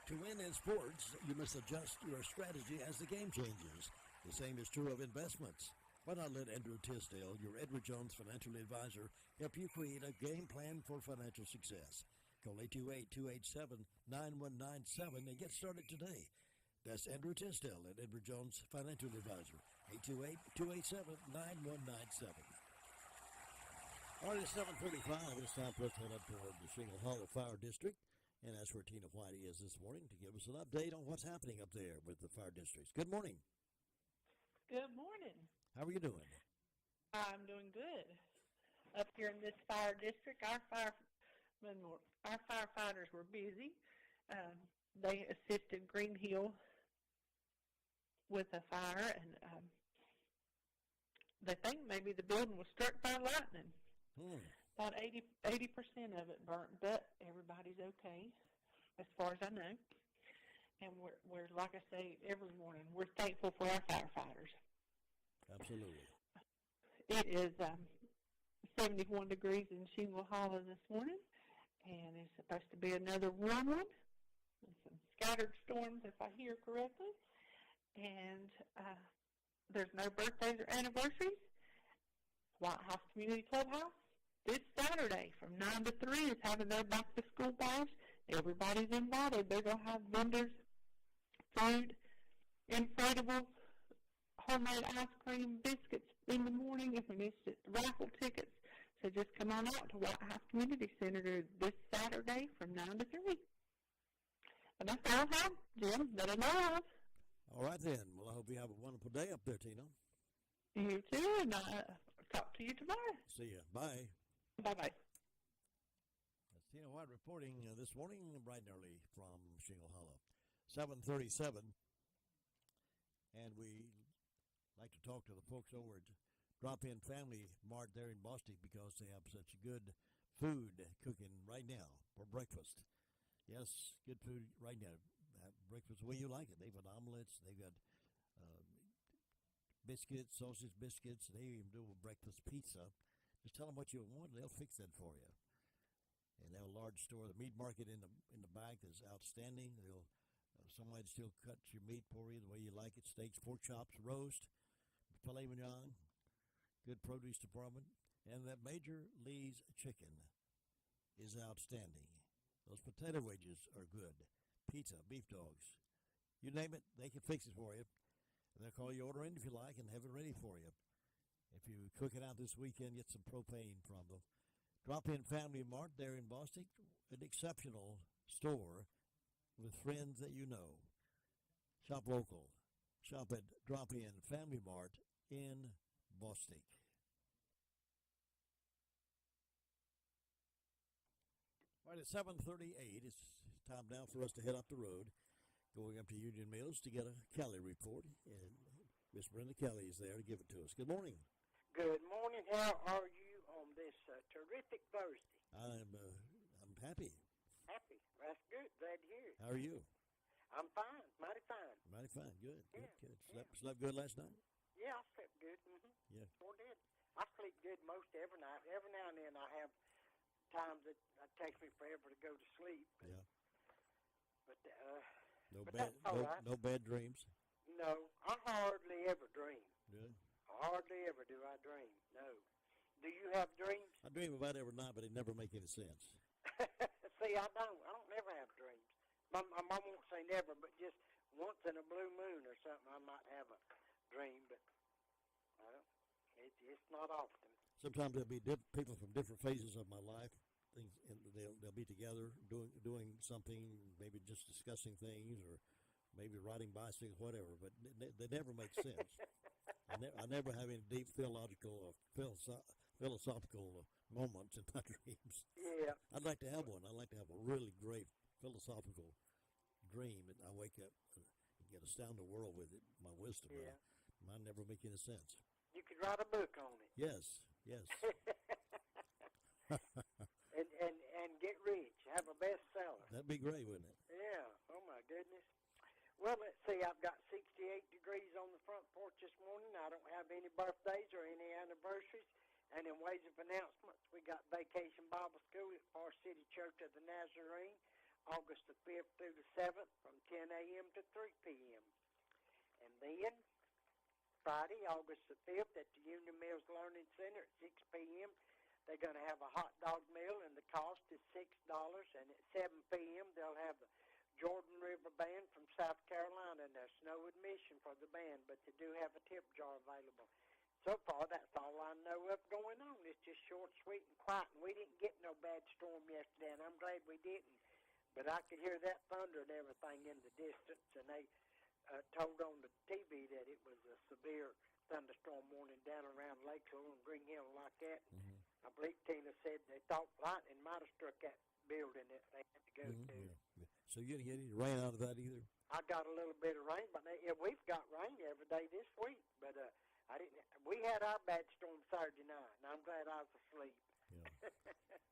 To win in sports, you must adjust your strategy as the game changes. The same is true of investments. Why not let Andrew Tisdale, your Edward Jones financial advisor, help you create a game plan for financial success? Call 828-287-9197 and get started today. That's Andrew Tisdale at Edward Jones Financial Advisor, 828-287-9197. All right, it's 7:35. It's time for us to head up toward the Shingle Hollow Fire District and ask where Tina Whitey is this morning to give us an update on what's happening up there with the fire districts. Good morning. Good morning. How are you doing? I'm doing good. Up here in this fire district, our firefighters were busy. They assisted Green Hill with a fire, and they think maybe the building was struck by lightning. About 80% of it burnt, but everybody's okay, as far as I know. And we're like I say every morning, we're thankful for our firefighters. Absolutely. It is 71 degrees in Shingle Hollow this morning, and it's supposed to be another warm one, and some scattered storms if I hear correctly. And there's no birthdays or anniversaries. White House Community Clubhouse this Saturday from 9 to 3 is having their back-to-school bash. Everybody's invited. They're going to have vendors, food, inflatables, homemade ice cream, biscuits in the morning, if we missed it, raffle tickets. So just come on out to White House Community Center this Saturday from 9 to 3. And that's all I have, Jim, that I know of. All right, then. Well, I hope you have a wonderful day up there, Tina. You too, and I'll talk to you tomorrow. See ya. Bye. Bye-bye. That's Tina White reporting this morning bright and early from Shingle Hollow. 7:37, and we like to talk to the folks over at Drop-In Family Mart there in Boston because they have such good food cooking right now for breakfast. Yes, good food right now. Have breakfast the way you like it. They've got omelets. They've got biscuits, sausage biscuits. They even do a breakfast pizza. Just tell them what you want, and they'll fix that for you. And they have a large store. The meat market in the back is outstanding. They'll somebody still cut your meat for you the way you like it. Steaks, pork chops, roast, filet mignon, good produce department. And that Major Lee's chicken is outstanding. Those potato wedges are good. Pizza, beef dogs. You name it, they can fix it for you. And they'll call you order in if you like and have it ready for you. If you cook it out this weekend, get some propane from them. Drop-In Family Mart there in Boston, an exceptional store with friends that you know. Shop local. Shop at Drop-In Family Mart in Boston. All right, at 7:38, it's time now for us to head up the road, going up to Union Mills to get a Kelly report. And Miss Brenda Kelly is there to give it to us. Good morning. Good morning. How are you on this terrific Thursday? I'm happy. Happy. That's good. Glad to hear it. How are you? I'm fine. Mighty fine. Mighty fine. Good. Yeah. Good. Slept good last night? Yeah, I slept good. Mm-hmm. Yeah. Sure did. I sleep good most every night. Every now and then I have times that it takes me forever to go to sleep. Yeah. But that's all right. No bad dreams? No, I hardly ever dream. Good. Hardly ever do I dream. No. Do you have dreams? I dream about it every night, but it never make any sense. See, I don't never have dreams. My mom won't say never, but just once in a blue moon or something, I might have a dream, but it's not often. Sometimes there'll be people from different phases of my life. Things, and they'll be together doing something, maybe just discussing things, or maybe riding bicycles, whatever. But they never make sense. I never have any deep theological or philosophical moments in my dreams. Yeah. I'd like to have one. I'd like to have a really great philosophical dream, and I wake up and get astound the world with it, my wisdom. Yeah. Mine never make any sense. You could write a book on it. Yes, yes. and get rich. Have a bestseller. That'd be great, wouldn't it? Yeah. Oh my goodness. Well, let's see. I've got 68 degrees on the front porch this morning. I don't have any birthdays or any anniversaries. And in ways of announcements, we got Vacation Bible School at Far City Church of the Nazarene, August the 5th through the 7th from 10 a.m. to 3 p.m. And then Friday, August the 5th at the Union Mills Learning Center at 6 p.m., they're going to have a hot dog meal, and the cost is $6. And at 7 p.m., they'll have the Jordan River Band from South Carolina, and there's no admission for the band, but they do have a tip jar available. So far, that's all I know of going on. It's just short, sweet, and quiet, and we didn't get no bad storm yesterday, and I'm glad we didn't. But I could hear that thunder and everything in the distance, and they told on the TV that it was a severe thunderstorm warning down around Lakeville and Green Hill like that. Mm-hmm. I believe Tina said they thought lightning might have struck that building that they had to go to. Yeah. So you didn't get any rain out of that either? I got a little bit of rain, but we've got rain every day this week. But I didn't. We had our bad storm Saturday night, and I'm glad I was asleep. Yeah.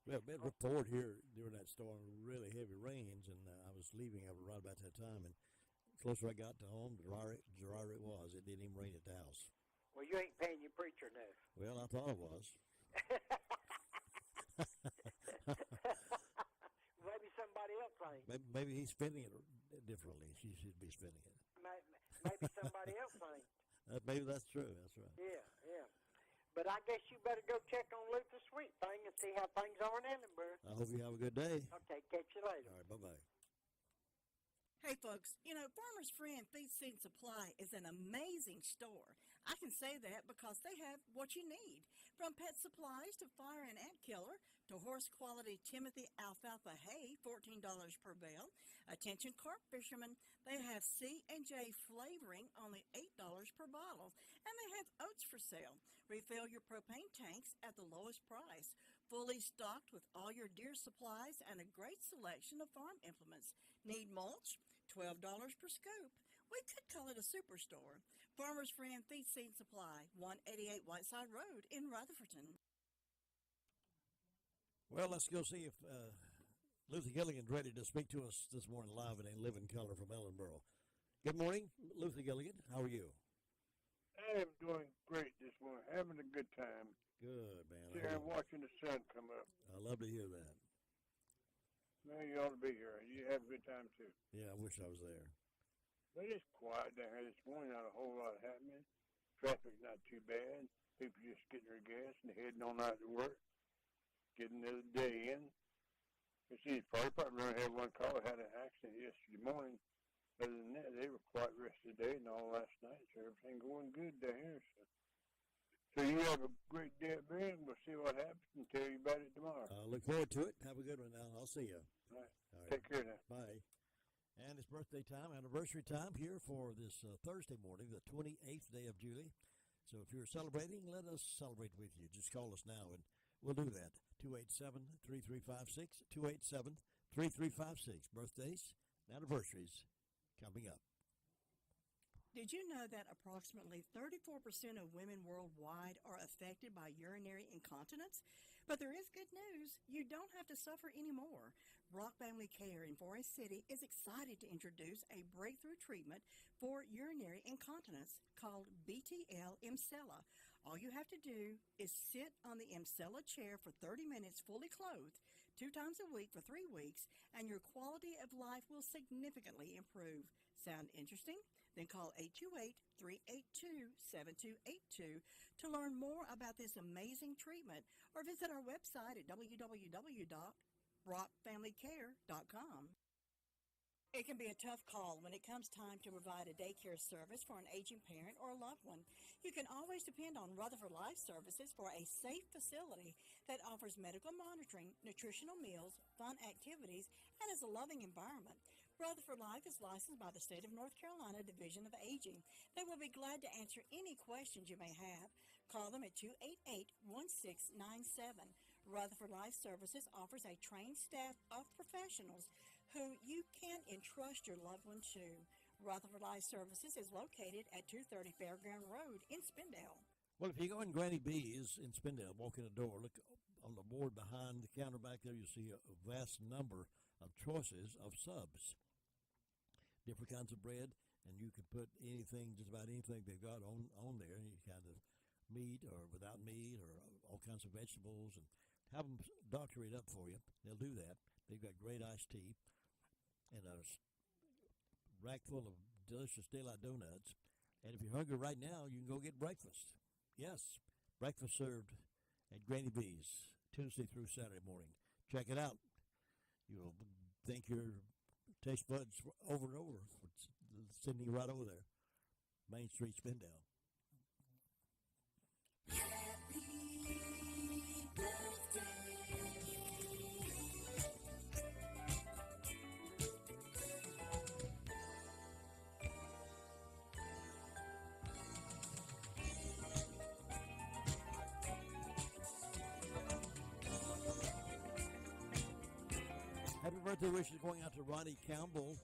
Well, been report here during that storm, really heavy rains, and I was leaving right about that time, and the closer I got to home, the drier it was. It didn't even rain at the house. Well, you ain't paying your preacher enough. Well, I thought I was. Maybe somebody else ain't. Maybe he's spending it differently. She should be spending it. Maybe somebody else ain't. Maybe that's true. That's right. Yeah. But I guess you better go check on Luther Sweet thing and see how things are in Edinburgh. I hope you have a good day. Okay, catch you later. All right, bye-bye. Hey folks, Farmer's Friend Feed Seed Supply is an amazing store. I can say that because they have what you need. From pet supplies to fire and ant killer to horse quality Timothy alfalfa hay, $14 per bale. Attention carp fishermen, they have C&J flavoring, only $8 per bottle. And they have oats for sale. Refill your propane tanks at the lowest price. Fully stocked with all your deer supplies and a great selection of farm implements. Need mulch? $12 per scoop. We could call it a superstore. Farmer's Friend Feed Seed Supply, 188 Whiteside Road in Rutherfordton. Well, let's go see if Luther Gilligan's ready to speak to us this morning live in living color from Ellenboro. Good morning, Luther Gilligan. How are you? I am doing great this morning, having a good time. Good, man. I'm watching the sun come up. I love to hear that. Well, you ought to be here. You have a good time, too. Yeah, I wish I was there. But it's quiet down here this morning, not a whole lot happening. Traffic's not too bad. People just getting their gas and heading on out to work, getting another day in. You see, the fire department had one call, had an accident yesterday morning. Other than that, they were quiet the rest of the day and all last night, so everything going good down here. So you have a great day up there, and we'll see what happens and tell you about it tomorrow. Look forward to it. Have a good one now. I'll see you. All right. All right. Take care now. Bye. And it's birthday time, anniversary time here for this Thursday morning, the 28th day of July. So if you're celebrating, let us celebrate with you. Just call us now, and we'll do that. 287-3356, 287-3356. Birthdays and anniversaries coming up. Did you know that approximately 34% of women worldwide are affected by urinary incontinence? But there is good news. You don't have to suffer anymore. Brock Family Care in Forest City is excited to introduce a breakthrough treatment for urinary incontinence called BTL Emsella. All you have to do is sit on the Emsella chair for 30 minutes fully clothed, 2 times a week for 3 weeks, and your quality of life will significantly improve. Sound interesting? Then call 828-382-7282 to learn more about this amazing treatment or visit our website at www.brockfamilycare.com. It can be a tough call when it comes time to provide a daycare service for an aging parent or a loved one. You can always depend on Rutherford Life Services for a safe facility that offers medical monitoring, nutritional meals, fun activities, and is a loving environment. Rutherford Life is licensed by the State of North Carolina Division of Aging. They will be glad to answer any questions you may have. Call them at 288-1697. Rutherford Life Services offers a trained staff of professionals who you can entrust your loved one to. Rutherford Life Services is located at 230 Fairground Road in Spindale. Well, if you go in Granny B's in Spindale, walk in the door, look on the board behind the counter back there, you'll see a vast number of choices of subs. Different kinds of bread, and you can put anything, just about anything they've got on there, any kind of meat or without meat or all kinds of vegetables, and have them doctor it up for you. They'll do that. They've got great iced tea and a rack full of delicious daylight donuts. And if you're hungry right now, you can go get breakfast. Yes, breakfast served at Granny B's, Tuesday through Saturday morning. Check it out. You'll think your taste buds over and over. It's sending you right over there. Main Street, Spindale. Happy birthday wishes going out to Ronnie Campbell.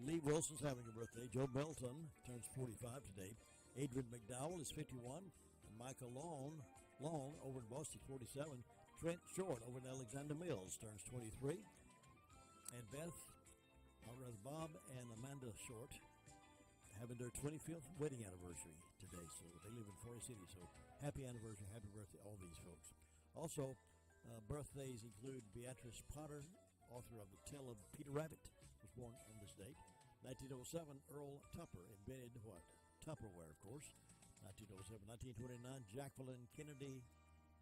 Lee Wilson's having a birthday. Joe Belton turns 45 today. Adrian McDowell is 51. And Michael Long over in Boston, 47. Trent Short over in Alexander Mills turns 23. And Bob and Amanda Short having their 25th wedding anniversary today. So they live in Forest City. So happy anniversary, happy birthday, all these folks. Also, birthdays include Beatrice Potter, author of The Tale of Peter Rabbit, was born on this date. 1907, Earl Tupper invented what? Tupperware, of course. 1907. 1929, Jacqueline Kennedy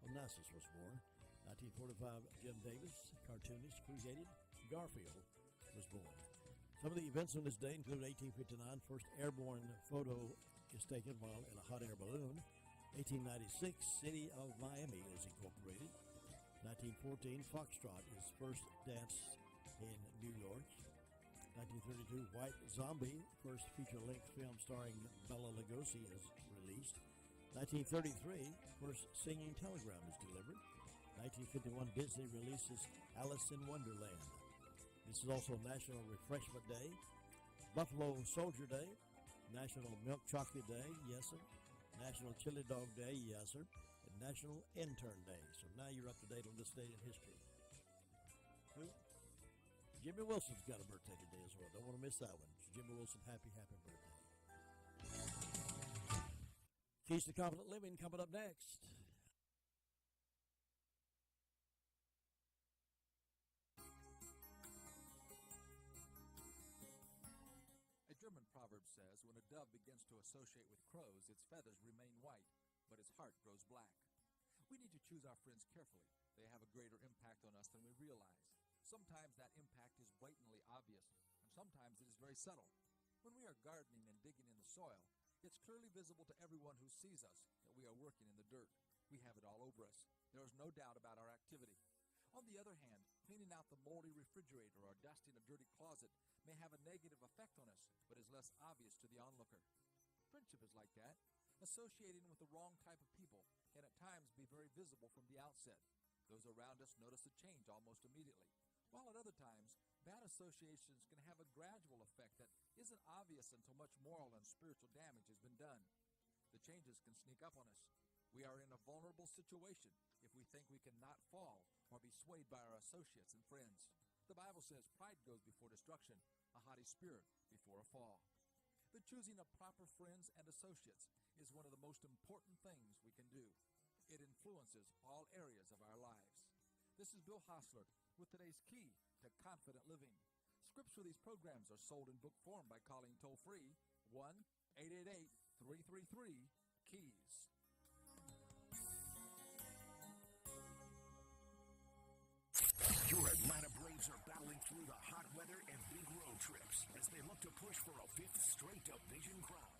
Onassis was born. 1945, Jim Davis, cartoonist, created Garfield, was born. Some of the events on this day include 1859, first airborne photo is taken while in a hot air balloon. 1896, City of Miami is incorporated. 1914, Foxtrot is first danced in New York. 1932, White Zombie, first feature-length film starring Bela Lugosi, is released. 1933, first singing telegram is delivered. 1951, Disney releases Alice in Wonderland. This is also National Refreshment Day, Buffalo Soldier Day, National Milk Chocolate Day, yes sir, National Chili Dog Day, yes sir, and National Intern Day. So now you're up to date on this day in history. Jimmy Wilson's got a birthday today as well. Don't want to miss that one. Jimmy Wilson, happy birthday. Keys to Confident Living coming up next. A German proverb says, when a dove begins to associate with crows, its feathers remain white, but its heart grows black. We need to choose our friends carefully. They have a greater impact on us than we realize. Sometimes that impact is blatantly obvious, and sometimes it is very subtle. When we are gardening and digging in the soil, it's clearly visible to everyone who sees us that we are working in the dirt. We have it all over us. There is no doubt about our activity. On the other hand, cleaning out the moldy refrigerator or dusting a dirty closet may have a negative effect on us, but is less obvious to the onlooker. Friendship is like that. Associating with the wrong type of people can at times be very visible from the outset. Those around us notice a change almost immediately, while at other times, bad associations can have a gradual effect that isn't obvious until much moral and spiritual damage has been done. The changes can sneak up on us. We are in a vulnerable situation if we think we cannot fall or be swayed by our associates and friends. The Bible says pride goes before destruction, a haughty spirit before a fall. The choosing of proper friends and associates is one of the most important things we can do. It influences all areas of our lives. This is Bill Hostler with today's Key to Confident Living. Scripts for these programs are sold in book form by calling toll-free 1-888-333-KEYS. Your Atlanta Braves are battling through the hot weather and big road trips as they look to push for a fifth straight division crown.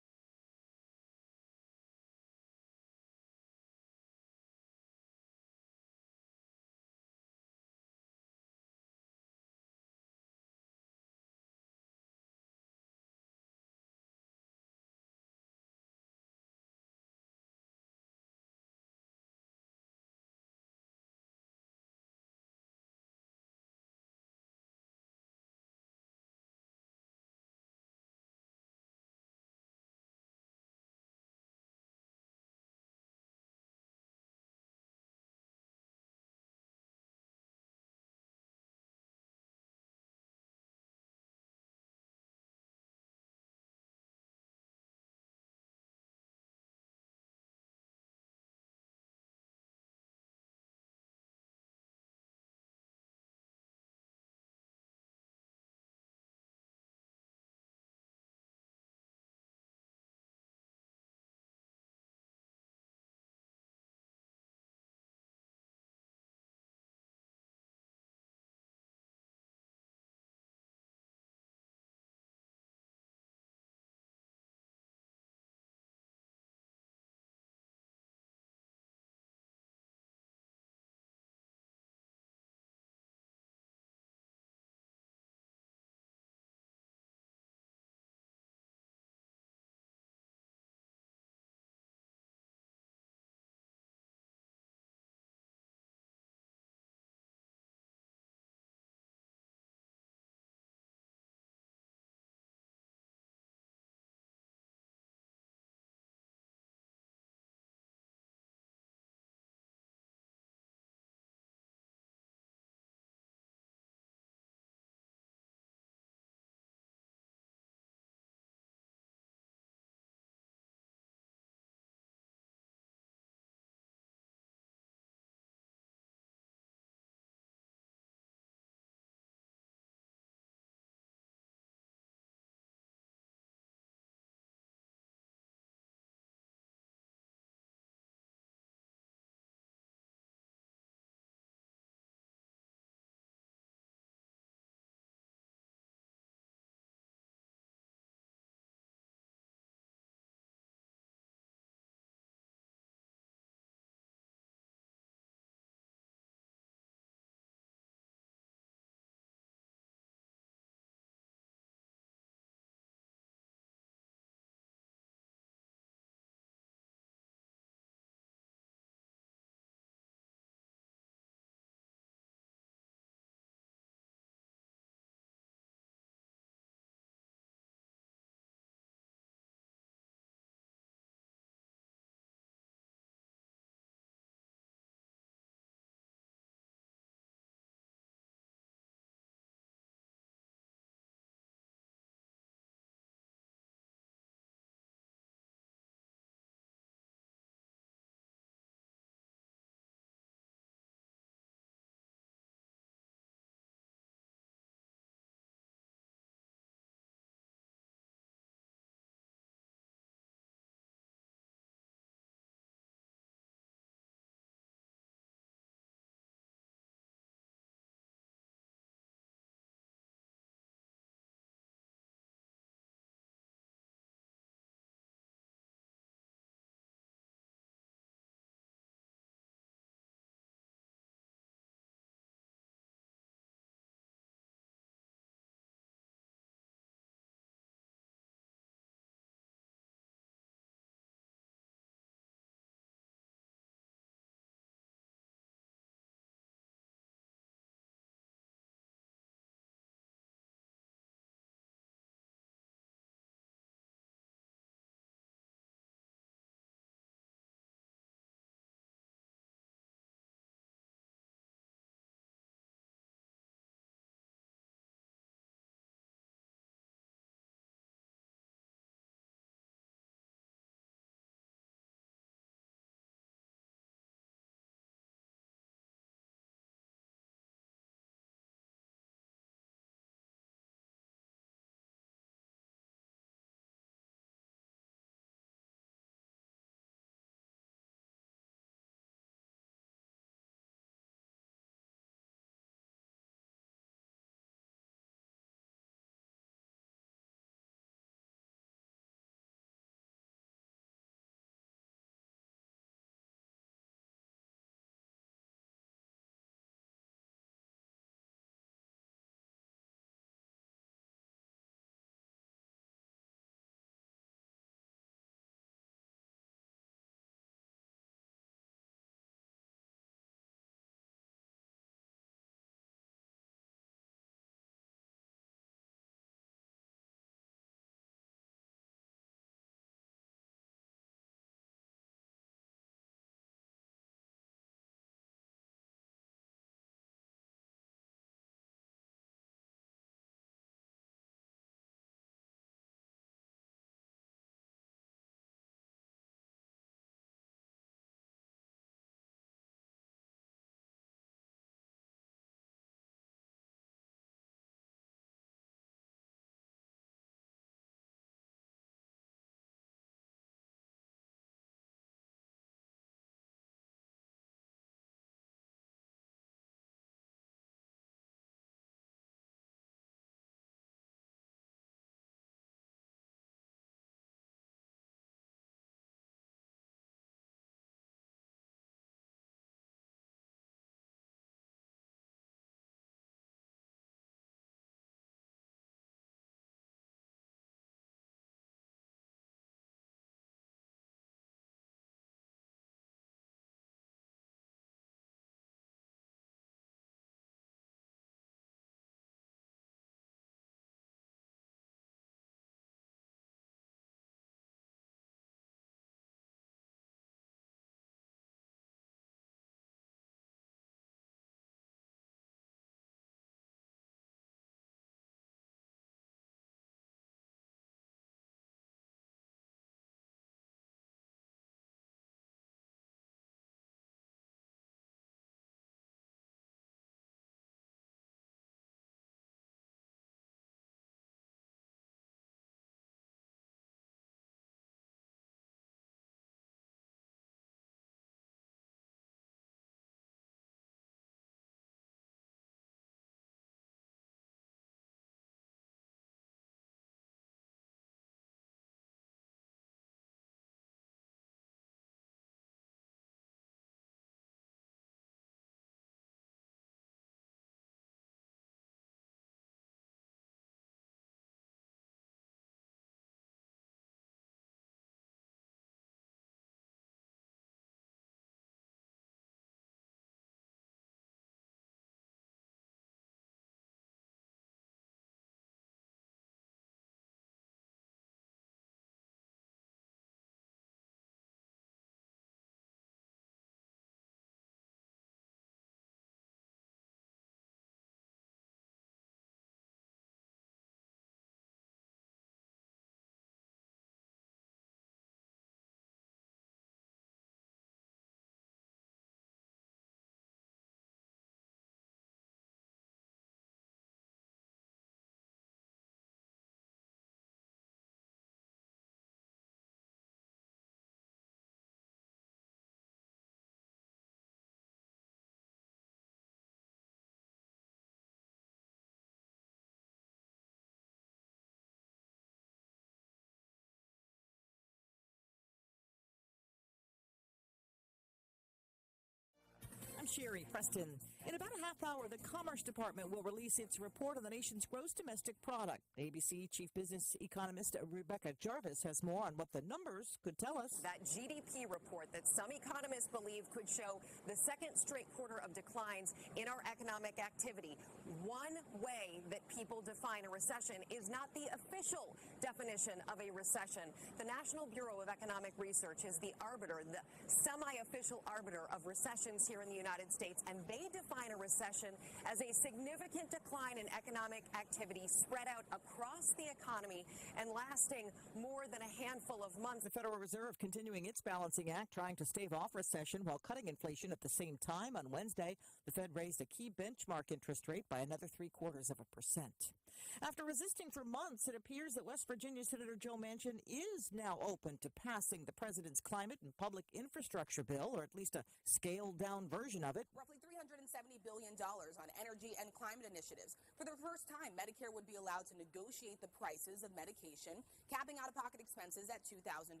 I'm Sherry Preston. In about a half hour, the Commerce Department will release its report on the nation's gross domestic product. ABC Chief Business Economist Rebecca Jarvis has more on what the numbers could tell us. That GDP report that some economists believe could show the second straight quarter of declines in our economic activity. One way that people define a recession is not the official definition of a recession. The National Bureau of Economic Research is the arbiter, the semi-official arbiter of recessions here in the United States, and they define a recession as a significant decline in economic activity spread out across the economy and lasting more than a handful of months. The Federal Reserve continuing its balancing act, trying to stave off recession while cutting inflation at the same time. On Wednesday, the Fed raised a key benchmark interest rate by another 0.75%. After resisting for months, it appears that West Virginia Senator Joe Manchin is now open to passing the president's climate and public infrastructure bill, or at least a scaled-down version of it. Roughly $370 billion on energy and climate initiatives. For the first time, Medicare would be allowed to negotiate the prices of medication, capping out-of-pocket expenses at $2,000.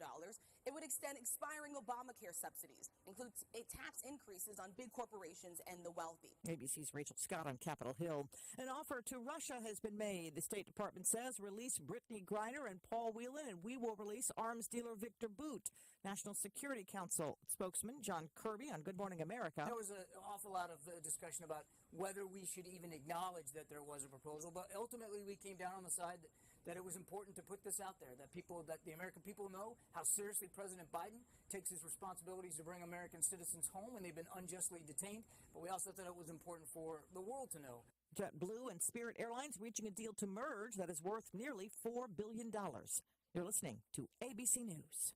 It would extend expiring Obamacare subsidies, include tax increases on big corporations and the wealthy. ABC's Rachel Scott on Capitol Hill. An offer to Russia has been made. The State Department says release Brittany Griner and Paul Whelan, and we will release arms dealer Victor Bout. National Security Council spokesman John Kirby on Good Morning America. There was an awful lot of discussion about whether we should even acknowledge that there was a proposal, but ultimately we came down on the side that it was important to put this out there, that the American people know how seriously President Biden takes his responsibilities to bring American citizens home when they've been unjustly detained, but we also thought it was important for the world to know. JetBlue and Spirit Airlines reaching a deal to merge that is worth nearly $4 billion. You're listening to ABC News.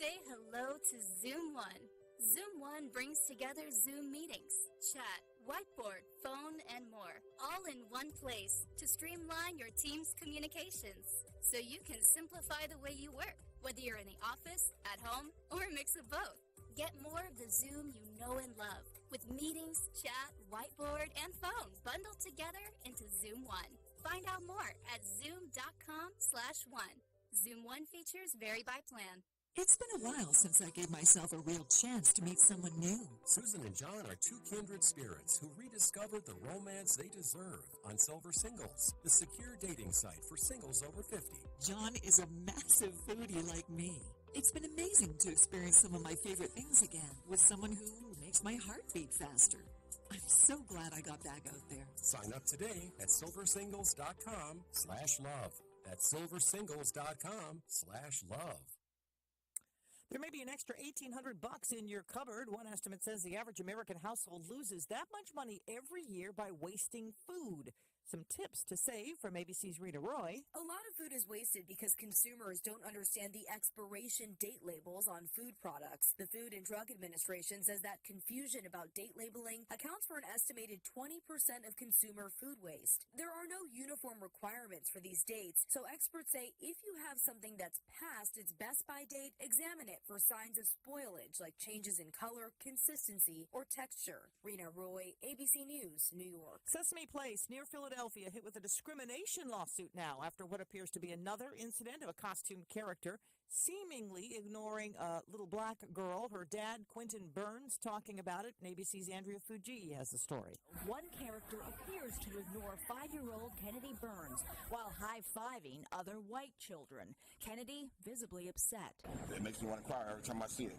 Say hello to Zoom One. Zoom One brings together Zoom meetings, chat, whiteboard, phone, and more, all in one place to streamline your team's communications so you can simplify the way you work, whether you're in the office, at home, or a mix of both. Get more of the Zoom you know and love with meetings, chat, whiteboard, and phone bundled together into Zoom One. Find out more at zoom.com/one. Zoom One features vary by plan. It's been a while since I gave myself a real chance to meet someone new. Susan and John are two kindred spirits who rediscovered the romance they deserve on Silver Singles, the secure dating site for singles over 50. John is a massive foodie like me. It's been amazing to experience some of my favorite things again with someone who makes my heart beat faster. I'm so glad I got back out there. Sign up today at silversingles.com/love. That's silversingles.com/love. There may be an extra $1,800 in your cupboard. One estimate says the average American household loses that much money every year by wasting food. Some tips to save from ABC's Rita Roy. A lot of food is wasted because consumers don't understand the expiration date labels on food products. The Food and Drug Administration says that confusion about date labeling accounts for an estimated 20% of consumer food waste. There are no uniform requirements for these dates, so experts say if you have something that's past its best-by date, examine it for signs of spoilage like changes in color, consistency, or texture. Rita Roy, ABC News, New York. Sesame Place near Philadelphia hit with a discrimination lawsuit now after what appears to be another incident of a costumed character seemingly ignoring a little black girl. Her dad, Quentin Burns, talking about it. And ABC's Andrea Fuji has the story. One character appears to ignore 5-year-old Kennedy Burns while high-fiving other white children. Kennedy visibly upset. It makes me want to cry every time I see it.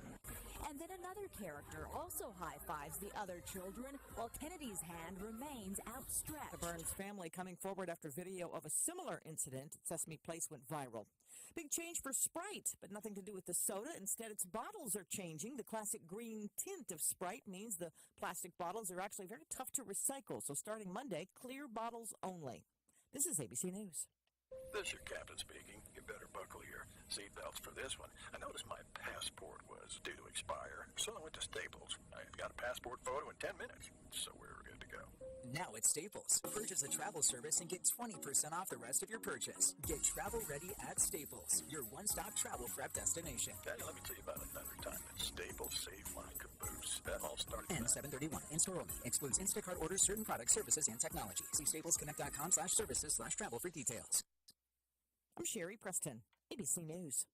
And then another character also high-fives the other children while Kennedy's hand remains outstretched. The Burns family coming forward after video of a similar incident at Sesame Place went viral. Big change for Sprite, but nothing to do with the soda. Instead, its bottles are changing. The classic green tint of Sprite means the plastic bottles are actually very tough to recycle. So starting Monday, clear bottles only. This is ABC News. This is your captain speaking. You better buckle your seatbelts for this one. I noticed my passport was due to expire, so I went to Staples. I got a passport photo in 10 minutes, so we're good to go. Now at Staples, purchase a travel service and get 20% off the rest of your purchase. Get travel ready at Staples, your one-stop travel prep destination. Daddy, let me tell you about another time at Staples saved my caboose. That all started And 731 in-store only. Excludes Instacart orders, certain products, services, and technology. See staplesconnect.com/services/travel for details. I'm Sherry Preston, ABC News.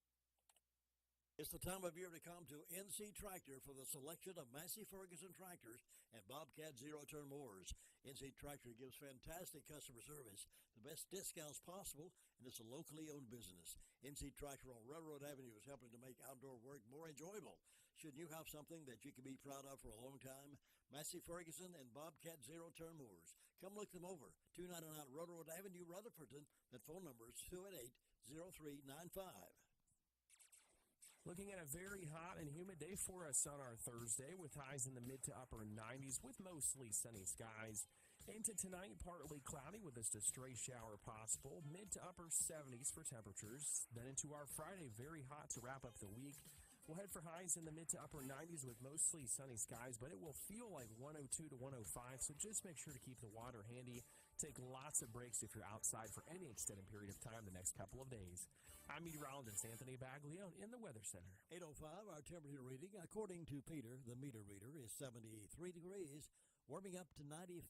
It's the time of year to come to NC Tractor for the selection of Massey Ferguson tractors and Bobcat zero-turn mowers. NC Tractor gives fantastic customer service, the best discounts possible, and it's a locally owned business. NC Tractor on Railroad Avenue is helping to make outdoor work more enjoyable. Shouldn't you have something that you can be proud of for a long time? Massey Ferguson and Bobcat zero-turn mowers. Come look them over. 299 Railroad Avenue, Rutherfordton. That phone number is 288-0395. Looking at a very hot and humid day for us on our Thursday with highs in the mid to upper 90s with mostly sunny skies. Into tonight, partly cloudy with just a stray shower possible. Mid to upper 70s for temperatures. Then into our Friday, very hot to wrap up the week. We'll head for highs in the mid to upper 90s with mostly sunny skies, but it will feel like 102 to 105, so just make sure to keep the water handy. Take lots of breaks if you're outside for any extended period of time the next couple of days. I'm meteorologist Anthony Baglione in the Weather Center. 8:05, our temperature reading, according to Peter, the meter reader, is 73 degrees, warming up to 95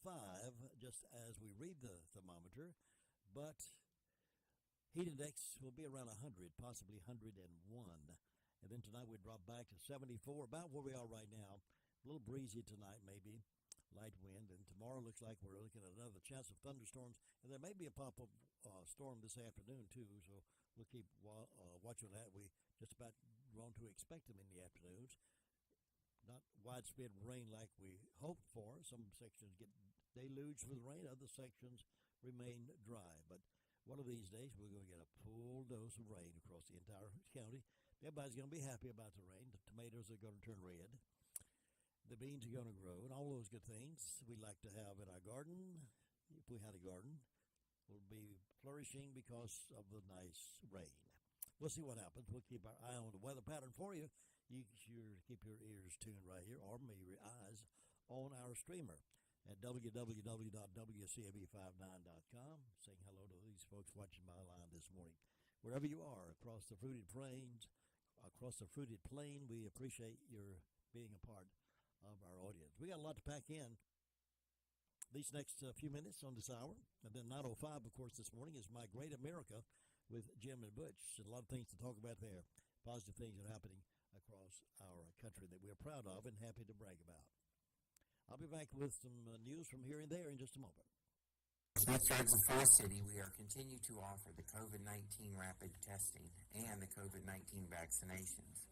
just as we read the thermometer, but heat index will be around 100, possibly 101. And then tonight we drop back to 74, about where we are right now. A little breezy tonight, maybe. Light wind. And tomorrow looks like we're looking at another chance of thunderstorms. And there may be a pop-up storm this afternoon, too. So we'll keep watching that. We just about grown to expect them in the afternoons. Not widespread rain like we hoped for. Some sections get deluged with rain. Other sections remain dry. But one of these days we're going to get a full dose of rain across the entire county. Everybody's going to be happy about the rain. The tomatoes are going to turn red. The beans are going to grow, and all those good things we like to have in our garden, if we had a garden, will be flourishing because of the nice rain. We'll see what happens. We'll keep our eye on the weather pattern for you. You sure keep your ears tuned right here, or maybe your eyes on our streamer at www.wcab59.com. Saying hello to these folks watching my line this morning. Wherever you are, across the fruited plains, we appreciate your being a part of our audience. We got a lot to pack in these next few minutes on this hour. And then 9:05, of course, this morning is My Great America with Jim and Butch. And a lot of things to talk about there. Positive things that are happening across our country that we're proud of and happy to brag about. I'll be back with some news from here and there in just a moment. With Drugs of Forest City, we are continuing to offer the COVID-19 rapid testing and the COVID-19 vaccinations.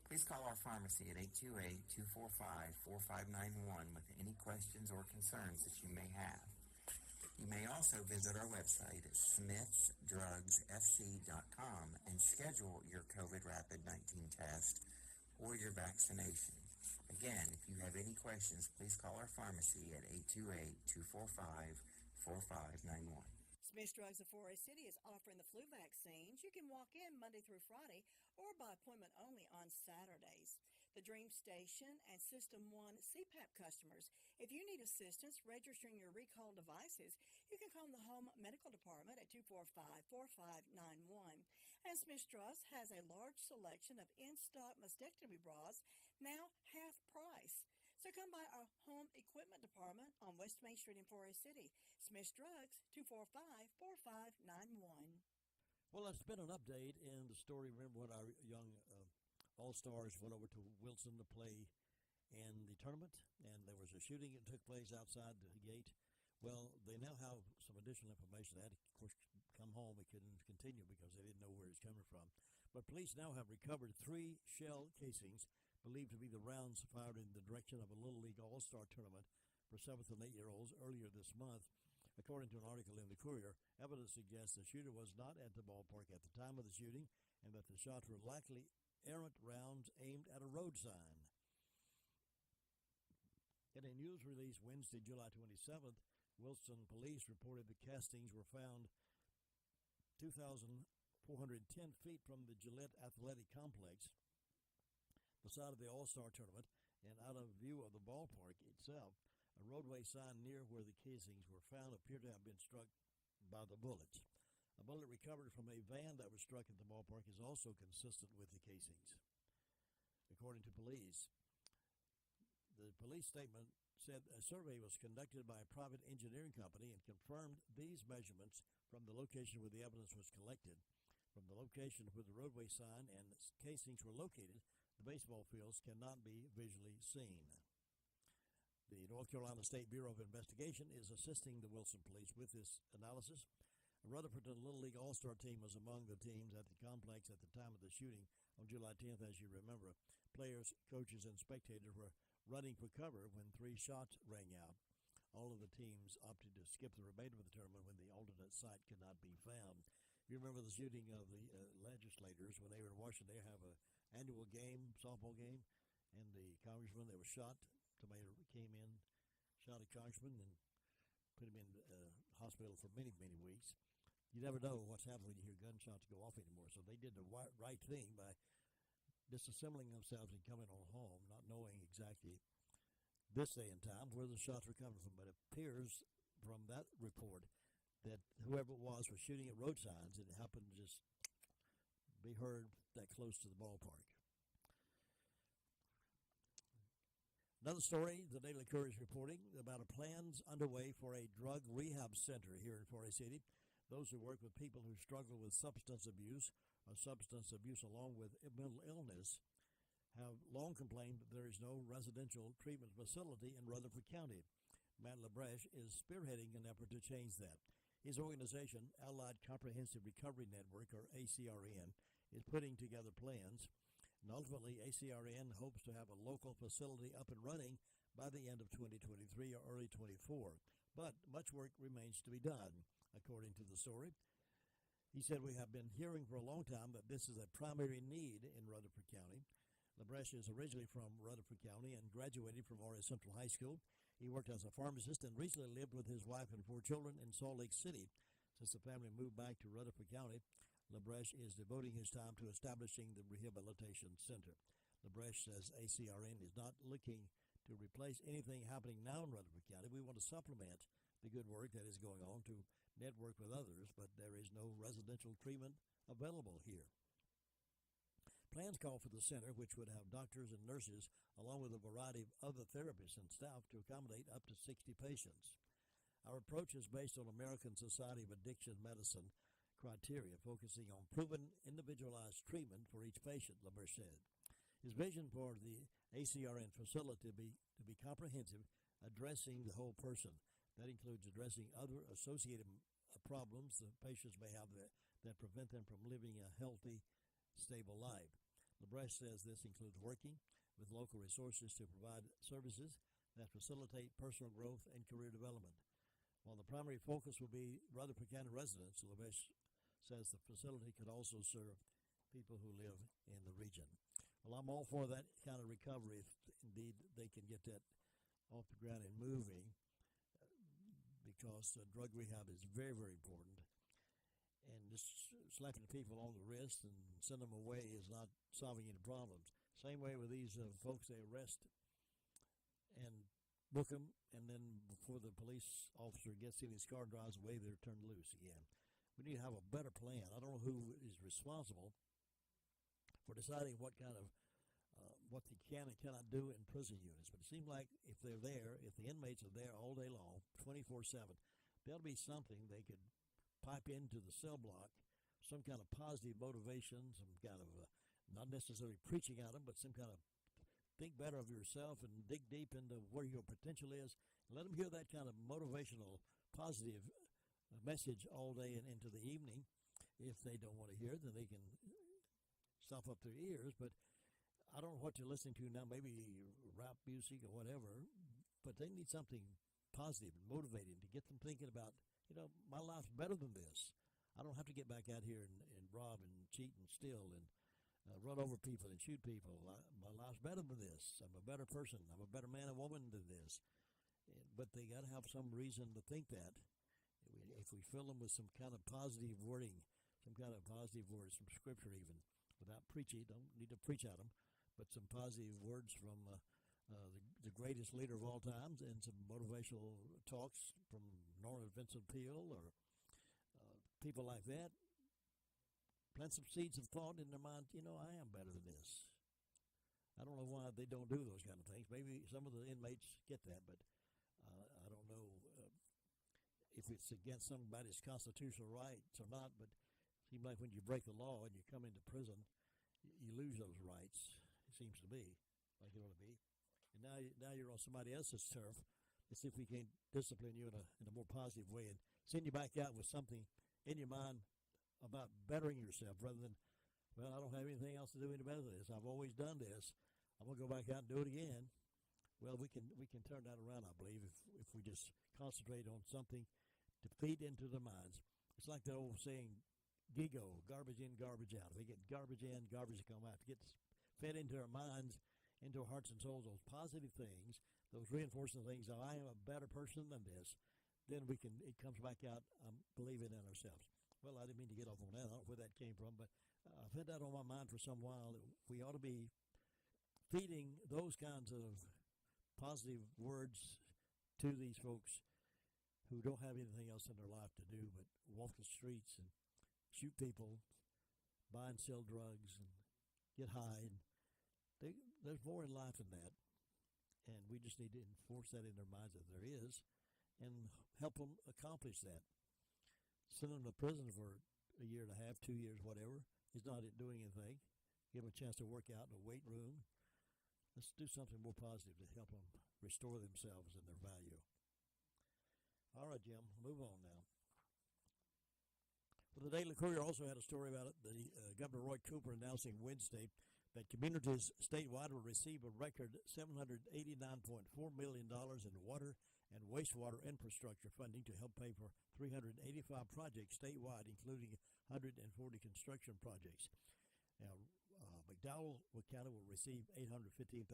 Please call our pharmacy at 828-245-4591 with any questions or concerns that you may have. You may also visit our website at smithsdrugsfc.com and schedule your COVID rapid 19 test or your vaccination. Again, if you have any questions, please call our pharmacy at 828-245-4591. Smith's Drugs of Forest City is offering the flu vaccines. You can walk in Monday through Friday or by appointment only on Saturdays. The Dream Station and System 1 CPAP customers, if you need assistance registering your recall devices, you can call the Home Medical Department at 245-4591. And Smith's Drugs has a large selection of in-stock mastectomy bras, now half price. So come by our home equipment department on West Main Street in Forest City. Smith's Drugs, 245-4591. Well, that's been an update in the story. Remember when our young All-Stars went over to Wilson to play in the tournament, and there was a shooting that took place outside the gate. Well, they now have some additional information. They had to, of course, come home. They couldn't continue because they didn't know where it's coming from. But police now have recovered 3 shell casings believed to be the rounds fired in the direction of a Little League All-Star tournament for 7th and 8-year-olds earlier this month. According to an article in the Courier, evidence suggests the shooter was not at the ballpark at the time of the shooting and that the shots were likely errant rounds aimed at a road sign. In a news release Wednesday, July 27th, Wilson police reported the castings were found 2,410 feet from the Gillette Athletic Complex, the side of the All-Star Tournament, and out of view of the ballpark itself. A roadway sign near where the casings were found appeared to have been struck by the bullets. A bullet recovered from a van that was struck at the ballpark is also consistent with the casings, according to police. The police statement said a survey was conducted by a private engineering company and confirmed these measurements from the location where the evidence was collected. From the location where the roadway sign and casings were located, the baseball fields cannot be visually seen. The North Carolina State Bureau of Investigation is assisting the Wilson Police with this analysis. A Rutherford Little League All-Star team was among the teams at the complex at the time of the shooting on July 10th, as you remember. Players, coaches, and spectators were running for cover when 3 shots rang out. All of the teams opted to skip the remainder of the tournament when the alternate site could not be found. You remember the shooting of the legislators when they were in Washington. They have an annual game, softball game, and the congressman that was shot, tomato came in, shot a congressman, and put him in hospital for many, many weeks. You never know what's happening when you hear gunshots go off anymore. So they did the right thing by disassembling themselves and coming on home, not knowing exactly this day and time where the shots were coming from. But it appears from that report that whoever it was shooting at road signs, and it happened to just be heard that close to the ballpark. Another story the Daily Courier is reporting about a plans underway for a drug rehab center here in Forest City. Those who work with people who struggle with substance abuse or substance abuse along with mental illness have long complained that there is no residential treatment facility in Rutherford County. Matt LaBreche is spearheading an effort to change that. His organization, Allied Comprehensive Recovery Network, or ACRN, is putting together plans, and ultimately ACRN hopes to have a local facility up and running by the end of 2023 or early 24. But much work remains to be done, according to the story. He said, "We have been hearing for a long time that this is a primary need in Rutherford County." LaBreche is originally from Rutherford County and graduated from Oriole Central High School. He worked as a pharmacist and recently lived with his wife and 4 children in Salt Lake City. Since the family moved back to Rutherford County, LaBreche is devoting his time to establishing the rehabilitation center. LaBreche says ACRN is not looking to replace anything happening now in Rutherford County. We want to supplement the good work that is going on to network with others, but there is no residential treatment available here. Plans call for the center, which would have doctors and nurses, along with a variety of other therapists and staff, to accommodate up to 60 patients. Our approach is based on American Society of Addiction Medicine criteria, focusing on proven individualized treatment for each patient, LaBreche said. His vision for the ACRN facility to be comprehensive, addressing the whole person. That includes addressing other associated problems the patients may have that prevent them from living a healthy, stable life. LaBreche says this includes working with local resources to provide services that facilitate personal growth and career development. While the primary focus will be Rutherford County residents, LaBreche says the facility could also serve people who live in the region. Well, I'm all for that kind of recovery if indeed they can get that off the ground and moving, because drug rehab is very, very important. And just slapping people on the wrist and send them away is not solving any problems. Same way with these folks, they arrest and book them, and then before the police officer gets in his car and drives away, they're turned loose again. We need to have a better plan. I don't know who is responsible for deciding what kind of what they can and cannot do in prison units, but it seems like if they're there, if the inmates are there all day long, 24/7, there'll be something they could pipe into the cell block, some kind of positive motivation, some kind of not necessarily preaching at them, but some kind of think better of yourself and dig deep into where your potential is. Let them hear that kind of motivational, positive message all day and into the evening. If they don't want to hear it, then they can stop up their ears. But I don't know what they're listening to now, maybe rap music or whatever, but they need something positive and motivating to get them thinking about, my life's better than this. I don't have to get back out here and rob and cheat and steal and run over people and shoot people. My life's better than this. I'm a better person. I'm a better man and woman than this. But they got to have some reason to think that. If we fill them with some kind of positive wording, some kind of positive words from Scripture even, without preaching, don't need to preach at them, but some positive words from the greatest leader of all times and some motivational talks from Norman Vincent Peale or people like that. Plant some seeds of thought in their mind, I am better than this. I don't know why they don't do those kind of things. Maybe some of the inmates get that, but I don't know if it's against somebody's constitutional rights or not, but seems like when you break the law and you come into prison, you lose those rights. It seems to be like it ought to be. And now you're on somebody else's turf. Let's see if we can discipline you in a more positive way and send you back out with something in your mind about bettering yourself rather than, well, I don't have anything else to do any better than this. I've always done this. I'm going to go back out and do it again. Well, we can turn that around, I believe, if we just concentrate on something to feed into their minds. It's like the old saying, GIGO, garbage in, garbage out. If we get garbage in, garbage come out. If it gets fed into our minds, into our hearts and souls, those positive things, those reinforcing things, oh, I am a better person than this, then it comes back out, believing in ourselves. Well, I didn't mean to get off on that. I don't know where that came from, but I've had that on my mind for some while. We ought to be feeding those kinds of positive words to these folks who don't have anything else in their life to do but walk the streets and shoot people, buy and sell drugs, and get high. And there's more in life than that, and we just need to enforce that in their minds that there is and help them accomplish that. Send them to prison for a year and a half, 2 years, whatever, is not doing anything. Give them a chance to work out in a weight room. Let's do something more positive to help them restore themselves and their value. All right, Jim, move on now. Well, the Daily Courier also had a story about it. Governor Roy Cooper announcing Wednesday that communities statewide will receive a record $789.4 million in water and wastewater infrastructure funding to help pay for 385 projects statewide, including 140 construction projects. Now, McDowell County will receive $815,437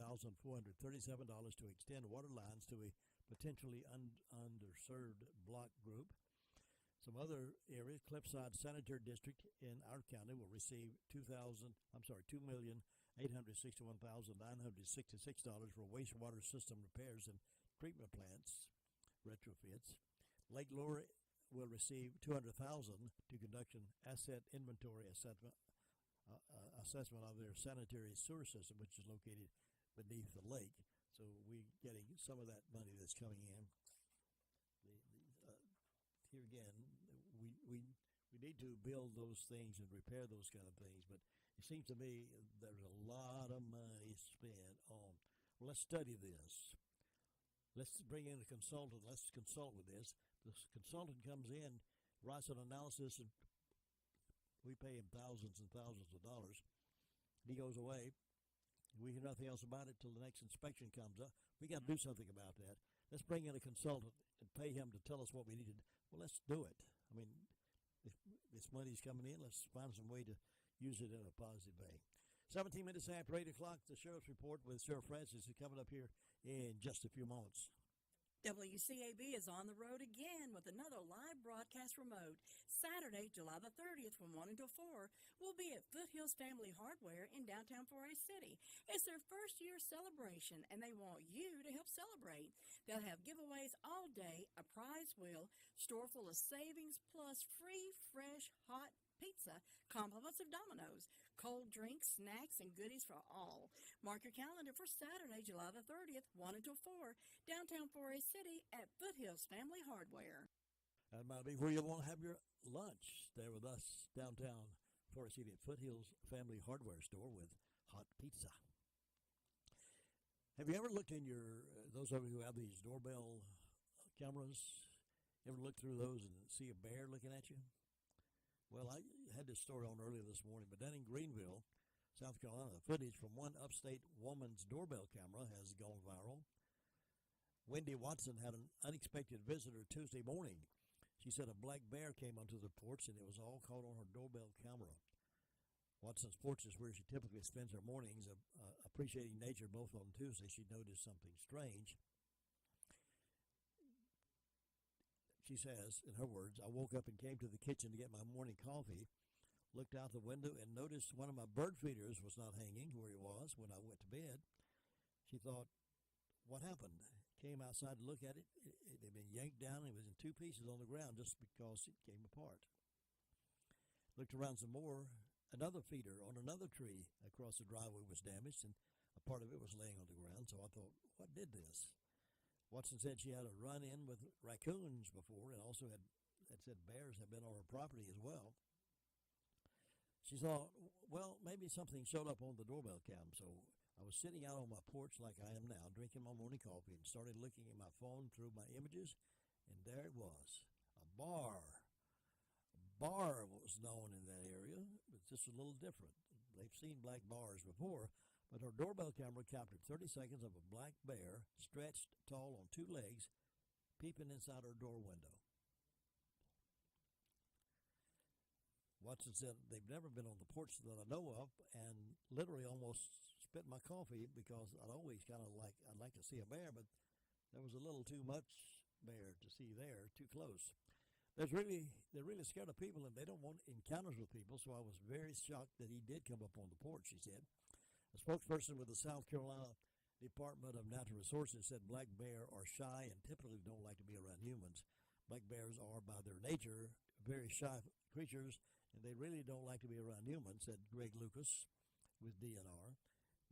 to extend water lines to a potentially underserved block group. Some other areas, Cliffside Sanitary District in our county will receive $2,861,966 for wastewater system repairs and treatment plants retrofits. Lake Lure will receive $200,000 to conduct an asset inventory assessment of their sanitary sewer system, which is located beneath the lake. So we're getting some of that money that's coming in. Here again, we need to build those things and repair those kind of things, but it seems to me there's a lot of money spent on, well, let's study this. Let's bring in a consultant. Let's consult with this. This consultant comes in, writes an analysis, and we pay him thousands and thousands of dollars. He goes away. We hear nothing else about it till the next inspection comes up. We got to do something about that. Let's bring in a consultant and pay him to tell us what we need to do. Well, let's do it. I mean, if this money's coming in, let's find some way to use it in a positive way. 17 minutes after 8 o'clock, the Sheriff's Report with Sheriff Francis is coming up here in just a few moments. WCAB is on the road again with another live broadcast remote. Saturday, July the 30th from 1 until 4, we'll be at Foothills Family Hardware in downtown Forest City. It's their first year celebration, and they want you to help celebrate. They'll have giveaways all day, a prize wheel, store full of savings, plus free, fresh, hot pizza, compliments of Domino's, cold drinks, snacks, and goodies for all. Mark your calendar for Saturday, July the 30th, 1 until 4, downtown Forest City at Foothills Family Hardware. That might be where you'll want to have your lunch there with us downtown Forest City at Foothills Family Hardware Store with hot pizza. Have you ever looked in those of you who have these doorbell cameras, ever look through those and see a bear looking at you? Well, I had this story on earlier this morning, but down in Greenville, South Carolina, footage from one upstate woman's doorbell camera has gone viral. Wendy Watson had an unexpected visitor Tuesday morning. She said a black bear came onto the porch, and it was all caught on her doorbell camera. Watson's porch is where she typically spends her mornings, appreciating nature. Both on Tuesday, she noticed something strange. She says, in her words, I woke up and came to the kitchen to get my morning coffee, looked out the window and noticed one of my bird feeders was not hanging where it was when I went to bed. She thought, what happened? Came outside to look at it. It had been yanked down and it was in two pieces on the ground just because it came apart. Looked around some more. Another feeder on another tree across the driveway was damaged, and a part of it was laying on the ground. So I thought, what did this? Watson said she had a run-in with raccoons before, and also had said bears have been on her property as well. She thought, well, maybe something showed up on the doorbell cam. So I was sitting out on my porch like I am now, drinking my morning coffee, and started looking at my phone through my images, and there it was, a bar. A bar was known in that area, but just a little different. They've seen black bars before, but her doorbell camera captured 30 seconds of a black bear stretched tall on two legs, peeping inside her door window. Watson said they've never been on the porch that I know of, and literally almost spit my coffee because I'd always kind of I'd like to see a bear, but there was a little too much bear to see there, too close. They're really scared of people, and they don't want encounters with people, so I was very shocked that he did come up on the porch, she said. A spokesperson with the South Carolina Department of Natural Resources said black bear are shy and typically don't like to be around humans. Black bears are, by their nature, very shy creatures, and they really don't like to be around humans, said Greg Lucas with DNR.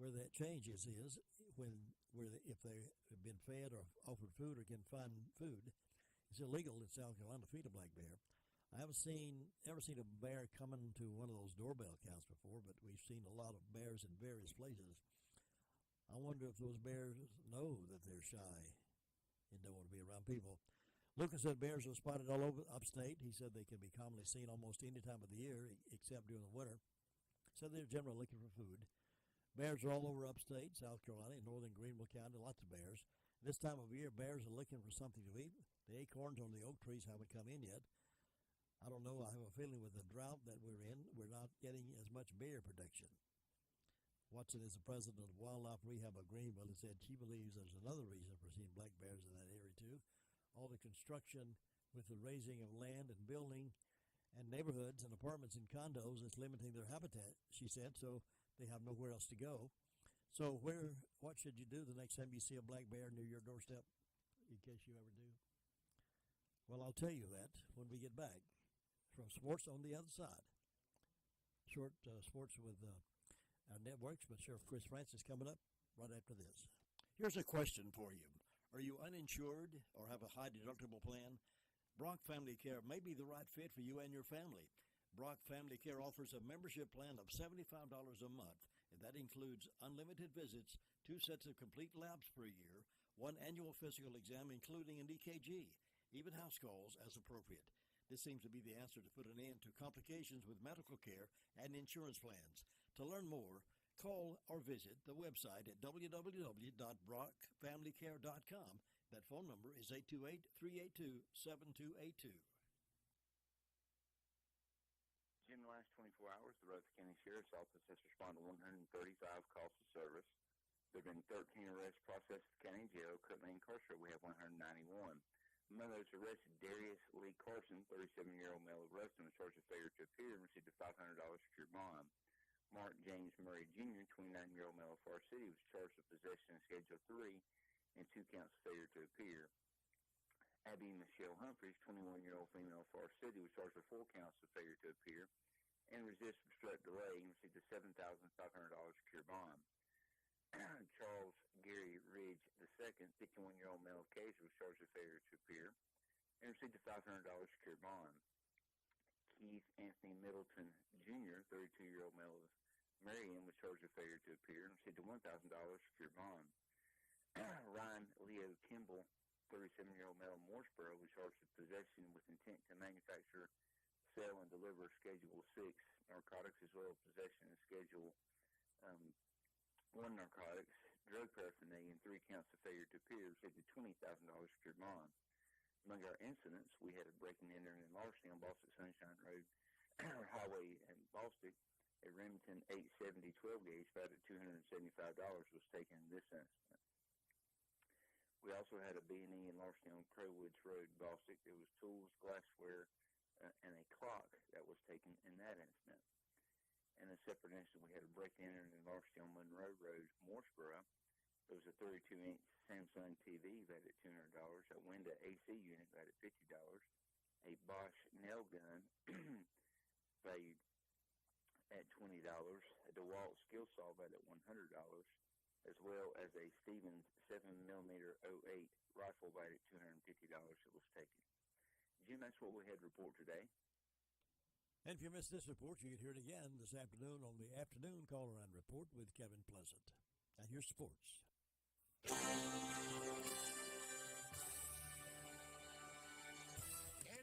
Where that changes is if they have been fed or offered food or can find food. It's illegal in South Carolina to feed a black bear. I haven't ever seen a bear coming to one of those doorbell counts before, but we've seen a lot of bears in various places. I wonder if those bears know that they're shy and don't want to be around people. Lucas said bears are spotted all over upstate. He said they can be commonly seen almost any time of the year except during the winter. Said they're generally looking for food. Bears are all over upstate, South Carolina, and northern Greenville County, lots of bears. This time of year, bears are looking for something to eat. The acorns on the oak trees haven't come in yet. I don't know. I have a feeling with the drought that we're in, we're not getting as much bear production. Watson is the president of Wildlife Rehab of Greenville and said she believes there's another reason for seeing black bears in that area, too. All the construction with the raising of land and building and neighborhoods and apartments and condos is limiting their habitat, she said, so they have nowhere else to go. So what should you do the next time you see a black bear near your doorstep, in case you ever do? Well, I'll tell you that when we get back from sports on the other side. Short sports with our networks, but Sheriff Chris Francis coming up right after this. Here's a question for you. Are you uninsured or have a high deductible plan? Brock Family Care may be the right fit for you and your family. Brock Family Care offers a membership plan of $75 a month, and that includes unlimited visits, 2 sets of complete labs per year, 1 annual physical exam including an EKG, even house calls as appropriate. This seems to be the answer to put an end to complications with medical care and insurance plans. To learn more, call or visit the website at www.brockfamilycare.com. That phone number is 828-382-7282. In the last 24 hours, the Rutherford County Sheriff's Office has responded to 135 calls for service. There have been 13 arrests processed at the county jail. Currently incarcerated, we have 191. Among those arrested, Darius Lee Carson, 37-year-old male, arrested was charged with failure to appear and received a $500 secure bond. Mark James Murray Jr., 29-year-old male of Far City, was charged with possession of Schedule 3 and 2 counts of failure to appear. Abby Michelle Humphreys, 21-year-old female of Far City, was charged with 4 counts of failure to appear and resist, obstruct, delay, and received a $7,500 secure bond. Charles Gary Ridge II, 51-year-old male of Kaiser, was charged with failure to appear and received a $500 secure bond. Keith Anthony Middleton Jr., 32-year-old male of Marion, was charged with failure to appear and received a $1,000 secure bond. Ryan Leo Kimball, 37-year-old male of Mooresboro, was charged with possession with intent to manufacture, sell, and deliver Schedule 6 narcotics, as well as possession of Schedule 1 narcotics, drug paraphernalia, and 3 counts of failure to appear, received a $20,000 secure bond. Among our incidents, we had a breaking and entering and larceny on Boston Sunshine Road Highway in Boston. A Remington 870 12-gauge valued at $275 was taken in this incident. We also had a B&E and larceny on Crowwoods Road, Boston. There was tools, glassware, and a clock that was taken in that incident. In a separate incident, we had a break-in and larceny on Monroe Road, Mooresboro. There was a 32-inch Samsung TV valued at $200, a window AC unit valued at $50, a Bosch nail gun valued at $20, a DeWalt skill saw valued at $100, as well as a Stevens 7mm 08 rifle valued at $250 that was taken. Jim, that's what we had to report today. And if you missed this report, you can hear it again this afternoon on the Afternoon Call-Around Report with Kevin Pleasant. And here's sports.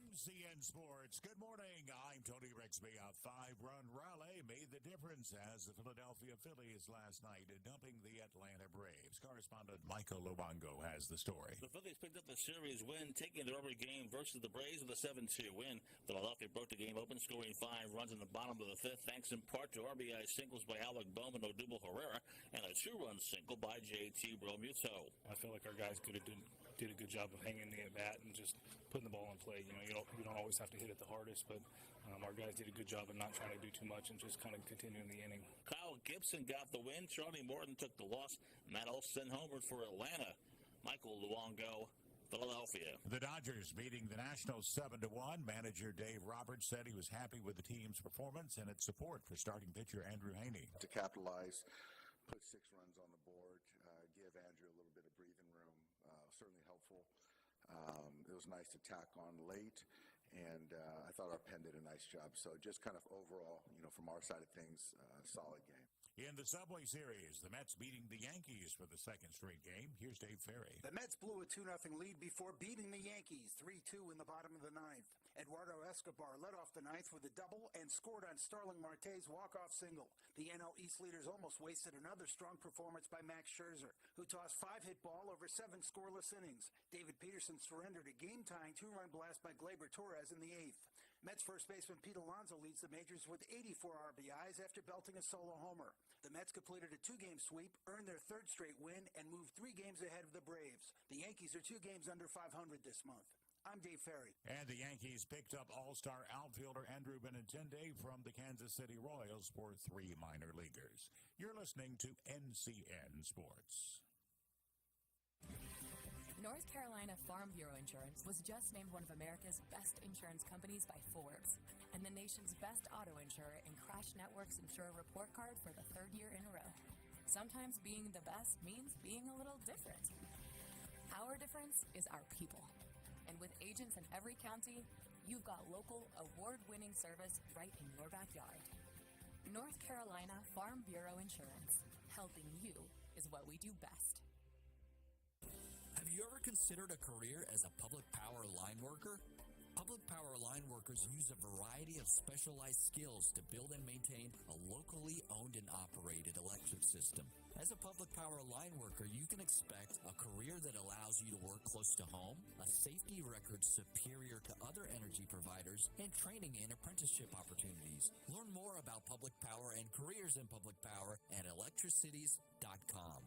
NCN Sports. Good morning. I'm Tony Rixby. A 5-run rally made the difference as the Philadelphia Phillies last night dumping the Atlanta Braves. Correspondent Michael Luongo has the story. The Phillies picked up the series win, taking the rubber game versus the Braves with a 7-2 win. Philadelphia broke the game open, scoring 5 runs in the bottom of the 5th, thanks in part to RBI singles by Alec Bohm and Odubel Herrera, and a 2-run single by JT Realmuto. I feel like our guys could have did a good job of hanging the at-bat and just putting the ball in play. You don't always have to hit it the hardest, but our guys did a good job of not trying to do too much and just kind of continuing the inning. Kyle Gibson got the win. Charlie Morton took the loss. Matt Olson homered for Atlanta. Michael Luongo, Philadelphia. The Dodgers beating the Nationals 7-1. Manager Dave Roberts said he was happy with the team's performance and its support for starting pitcher Andrew Haney. To capitalize, put 6 runs on the board, give Andrew a little bit of breathing room, certainly helpful. It was nice to tack on late, and I thought our pen did a nice job. So just kind of overall, from our side of things, solid game. In the Subway Series, the Mets beating the Yankees for the second straight game. Here's Dave Ferry. The Mets blew a 2-0 lead before beating the Yankees 3-2 in the bottom of the 9th. Eduardo Escobar led off the 9th with a double and scored on Starling Marte's walk-off single. The NL East leaders almost wasted another strong performance by Max Scherzer, who tossed 5-hit ball over 7 scoreless innings. David Peterson surrendered a game-tying 2-run blast by Gleyber Torres in the 8th. Mets first baseman Pete Alonso leads the majors with 84 RBIs after belting a solo homer. The Mets completed a 2-game sweep, earned their 3rd straight win, and moved 3 games ahead of the Braves. The Yankees are 2 games under 500 this month. I'm Dave Ferry. And the Yankees picked up all-star outfielder Andrew Benintendi from the Kansas City Royals for 3 minor leaguers. You're listening to NCN Sports. North Carolina Farm Bureau Insurance was just named one of America's best insurance companies by Forbes and the nation's best auto insurer in Crash Network's Insurer Report Card for the 3rd year in a row. Sometimes being the best means being a little different. Our difference is our people. And with agents in every county, you've got local, award-winning service right in your backyard. North Carolina Farm Bureau Insurance. Helping you is what we do best. Have you ever considered a career as a public power line worker? Public power line workers use a variety of specialized skills to build and maintain a locally owned and operated electric system. As a public power line worker, you can expect a career that allows you to work close to home, a safety record superior to other energy providers, and training and apprenticeship opportunities. Learn more about public power and careers in public power at electricities.com.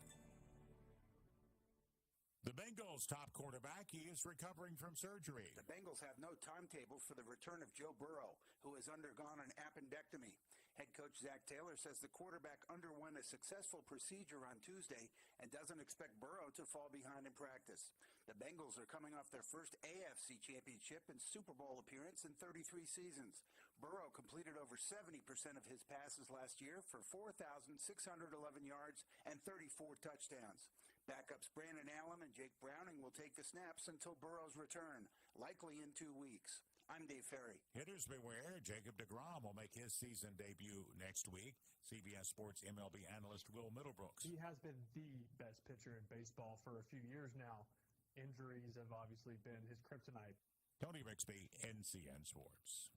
The Bengals' top quarterback is recovering from surgery. The Bengals have no timetable for the return of Joe Burrow, who has undergone an appendectomy. Head coach Zach Taylor says the quarterback underwent a successful procedure on Tuesday and doesn't expect Burrow to fall behind in practice. The Bengals are coming off their first AFC championship and Super Bowl appearance in 33 seasons. Burrow completed over 70% of his passes last year for 4,611 yards and 34 touchdowns. Backups Brandon Allen and Jake Browning will take the snaps until Burrow's return, likely in 2 weeks. I'm Dave Ferry. Hitters beware, Jacob deGrom will make his season debut next week. CBS Sports MLB analyst Will Middlebrooks. He has been the best pitcher in baseball for a few years now. Injuries have obviously been his kryptonite. Tony Rixby, NCN Sports.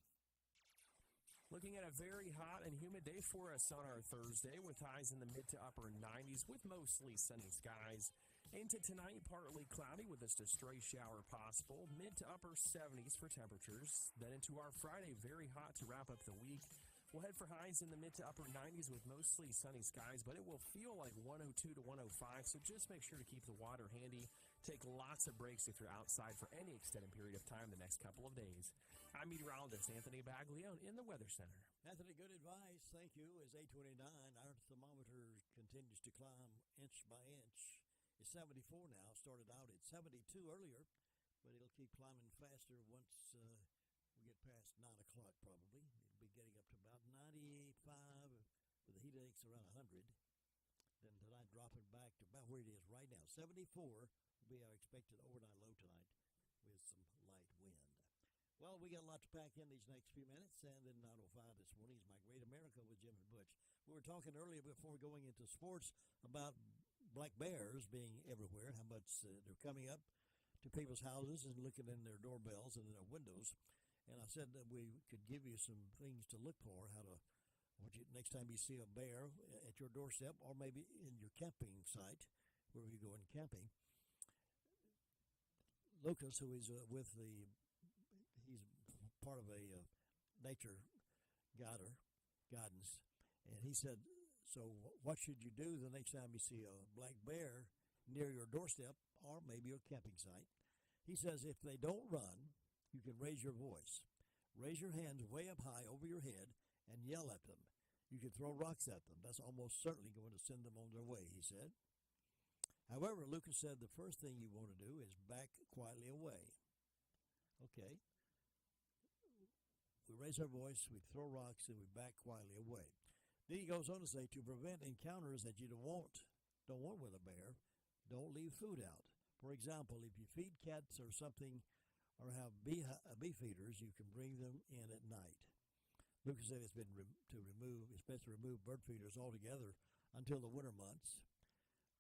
Looking at a very hot and humid day for us on our Thursday with highs in the mid to upper 90s with mostly sunny skies. Into tonight, partly cloudy with just a stray shower possible. Mid to upper 70s for temperatures. Then into our Friday, very hot to wrap up the week. We'll head for highs in the mid to upper 90s with mostly sunny skies, but it will feel like 102 to 105, so just make sure to keep the water handy. Take lots of breaks if you're outside for any extended period of time the next couple of days. I'm meteorologist Anthony Baglione in the Weather Center. Anthony, good advice. Thank you. As 8:29, our thermometer continues to climb inch by inch. It's 74 now. Started out at 72 earlier, but it'll keep climbing faster once we get past 9 o'clock probably. It'll be getting up to about 95 with the heat index around 100. Then tonight dropping back to about where it is right now. 74 will be our expected overnight low tonight with some light wind. Well, Well, we got a lot to pack in these next few minutes, and then 9:05 this morning is My Great America with Jim and Butch. We were talking earlier before going into sports about black bears being everywhere, how much they're coming up to people's houses and looking in their doorbells and in their windows. And I said that we could give you some things to look for, next time you see a bear at your doorstep or maybe in your camping site, wherever you go in camping. Lucas, who is he's part of a nature guidance, and he said, so what should you do the next time you see a black bear near your doorstep or maybe your camping site? He says if they don't run, you can raise your voice. Raise your hands way up high over your head and yell at them. You can throw rocks at them. That's almost certainly going to send them on their way, he said. However, Lucas said the first thing you want to do is back quietly away. Okay. We raise our voice, we throw rocks, and we back quietly away. Then he goes on to say, to prevent encounters that you don't want with a bear, don't leave food out. For example, if you feed cats or something or have bee feeders, you can bring them in at night. Lucas said it's been best to remove bird feeders altogether until the winter months.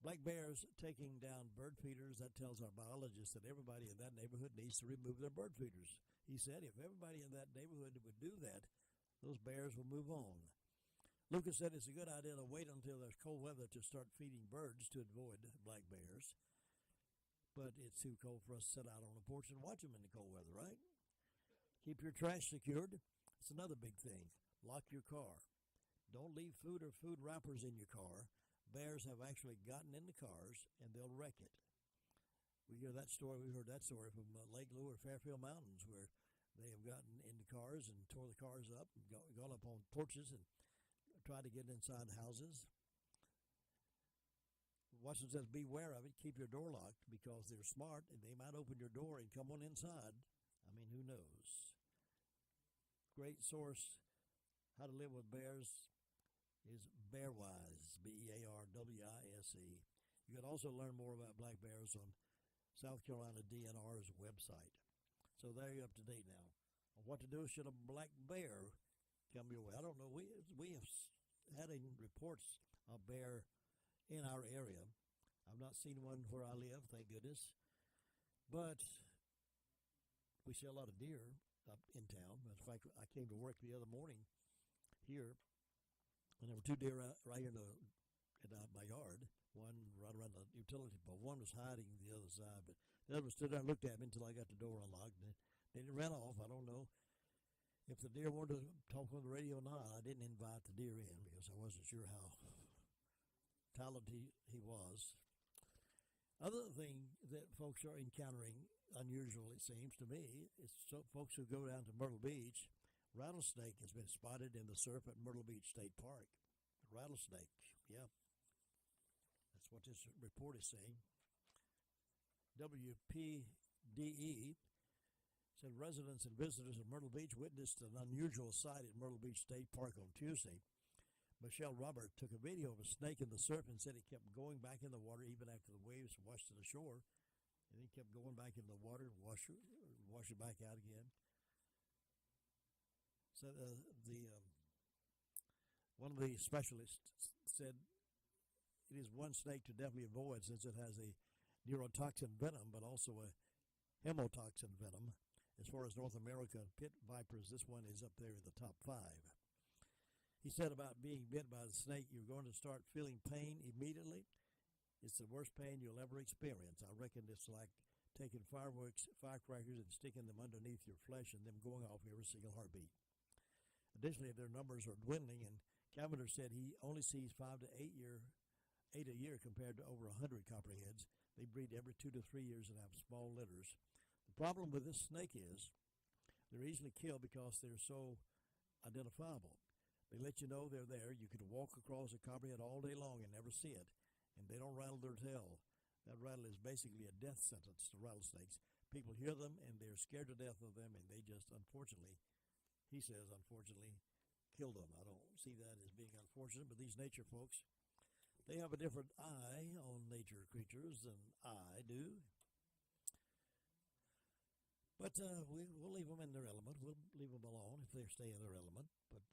Black bears taking down bird feeders, that tells our biologists that everybody in that neighborhood needs to remove their bird feeders. He said if everybody in that neighborhood would do that, those bears will move on. Lucas said it's a good idea to wait until there's cold weather to start feeding birds to avoid black bears. But it's too cold for us to sit out on the porch and watch them in the cold weather, right? Keep your trash secured. It's another big thing. Lock your car. Don't leave food or food wrappers in your car. Bears have actually gotten in the cars and they'll wreck it. We heard that story from Lake Lure, Fairfield Mountains, where they have gotten into cars and tore the cars up and gone up on porches and tried to get inside houses. Washington says beware of it. Keep your door locked because they're smart and they might open your door and come on inside. I mean, who knows? Great source, How to Live with Bears, is Bearwise, Bearwise. You can also learn more about black bears on South Carolina DNR's website. So there you're up to date now. On what to do should a black bear come your way. I don't know. We have had reports of bear in our area. I've not seen one where I live, thank goodness. But we see a lot of deer up in town. In fact, I came to work the other morning here, and there were two deer right in my yard. One right around the utility pole. One was hiding the other side, but the other one stood there and looked at me until I got the door unlocked. And then it ran off. I don't know if the deer wanted to talk on the radio or not. I didn't invite the deer in because I wasn't sure how talented he was. Other thing that folks are encountering, unusual it seems to me, is folks who go down to Myrtle Beach. Rattlesnake has been spotted in the surf at Myrtle Beach State Park. Rattlesnake, yeah. That's what this report is saying. WPDE said residents and visitors of Myrtle Beach witnessed an unusual sight at Myrtle Beach State Park on Tuesday. Michelle Robert took a video of a snake in the surf and said it kept going back in the water even after the waves washed to the shore. And it kept going back in the water and wash it back out again. So one of the specialists said it is one snake to definitely avoid since it has a neurotoxin venom, but also a hemotoxin venom. As far as North America pit vipers, this one is up there in the top 5. He said about being bit by the snake, you're going to start feeling pain immediately. It's the worst pain you'll ever experience. I reckon it's like taking firecrackers and sticking them underneath your flesh and them going off every single heartbeat. Additionally, their numbers are dwindling, and Cavender said he only sees 5 to 8 a year compared to over 100 copperheads. They breed every 2 to 3 years and have small litters. The problem with this snake is they're easily killed because they're so identifiable. They let you know they're there. You can walk across a copperhead all day long and never see it, and they don't rattle their tail. That rattle is basically a death sentence to rattlesnakes. People hear them, and they're scared to death of them, and they just, unfortunately, he says, kill them. I don't see that as being unfortunate, but these nature folks, they have a different eye on nature creatures than I do. But we'll leave them in their element. We'll leave them alone if they stay in their element. But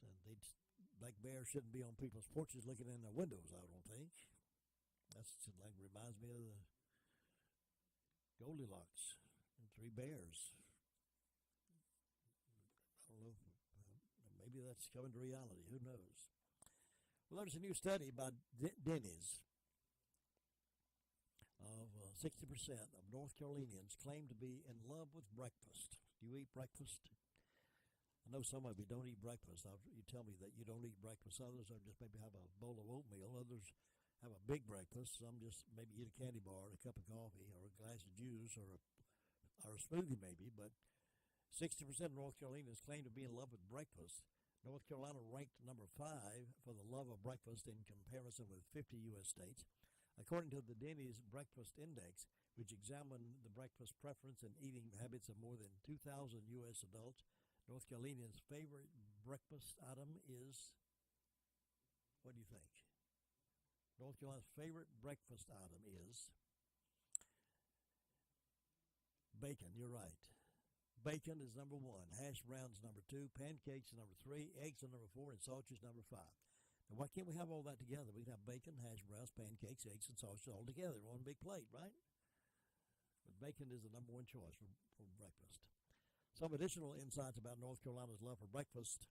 black bears shouldn't be on people's porches looking in their windows, I don't think. That's like reminds me of the Goldilocks and three bears. I don't know. Maybe that's coming to reality. Who knows? Well, there's a new study by Denny's. Of 60% of North Carolinians claim to be in love with breakfast. Do you eat breakfast? I know some of you don't eat breakfast. You tell me that you don't eat breakfast. Others are just maybe have a bowl of oatmeal. Others have a big breakfast. Some just maybe eat a candy bar, a cup of coffee, or a glass of juice, or a smoothie maybe. But 60% of North Carolinians claim to be in love with breakfast. North Carolina ranked number 5 for the love of breakfast in comparison with 50 U.S. states. According to the Denny's Breakfast Index, which examined the breakfast preference and eating habits of more than 2,000 U.S. adults, North Carolinians' favorite breakfast item is, what do you think? North Carolina's favorite breakfast item is bacon. You're right. Bacon is number 1. Hash browns number 2. Pancakes is number 3. Eggs are number 4. And sausage number 5. Now, why can't we have all that together? We can have bacon, hash browns, pancakes, eggs, and sausage all together in one big plate, right? But bacon is the number 1 choice for breakfast. Some additional insights about North Carolina's love for breakfast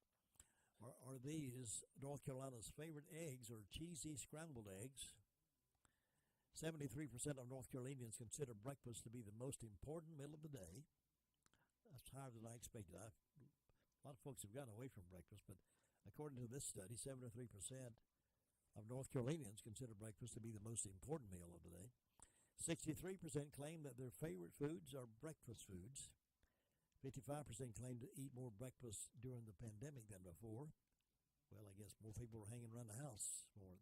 are these. North Carolina's favorite eggs are cheesy scrambled eggs. 73% of North Carolinians consider breakfast to be the most important meal of the day. That's higher than I expected. A lot of folks have gotten away from breakfast, but according to this study, 73% of North Carolinians consider breakfast to be the most important meal of the day. 63% claim that their favorite foods are breakfast foods. 55% claim to eat more breakfast during the pandemic than before. Well, I guess more people were hanging around the house more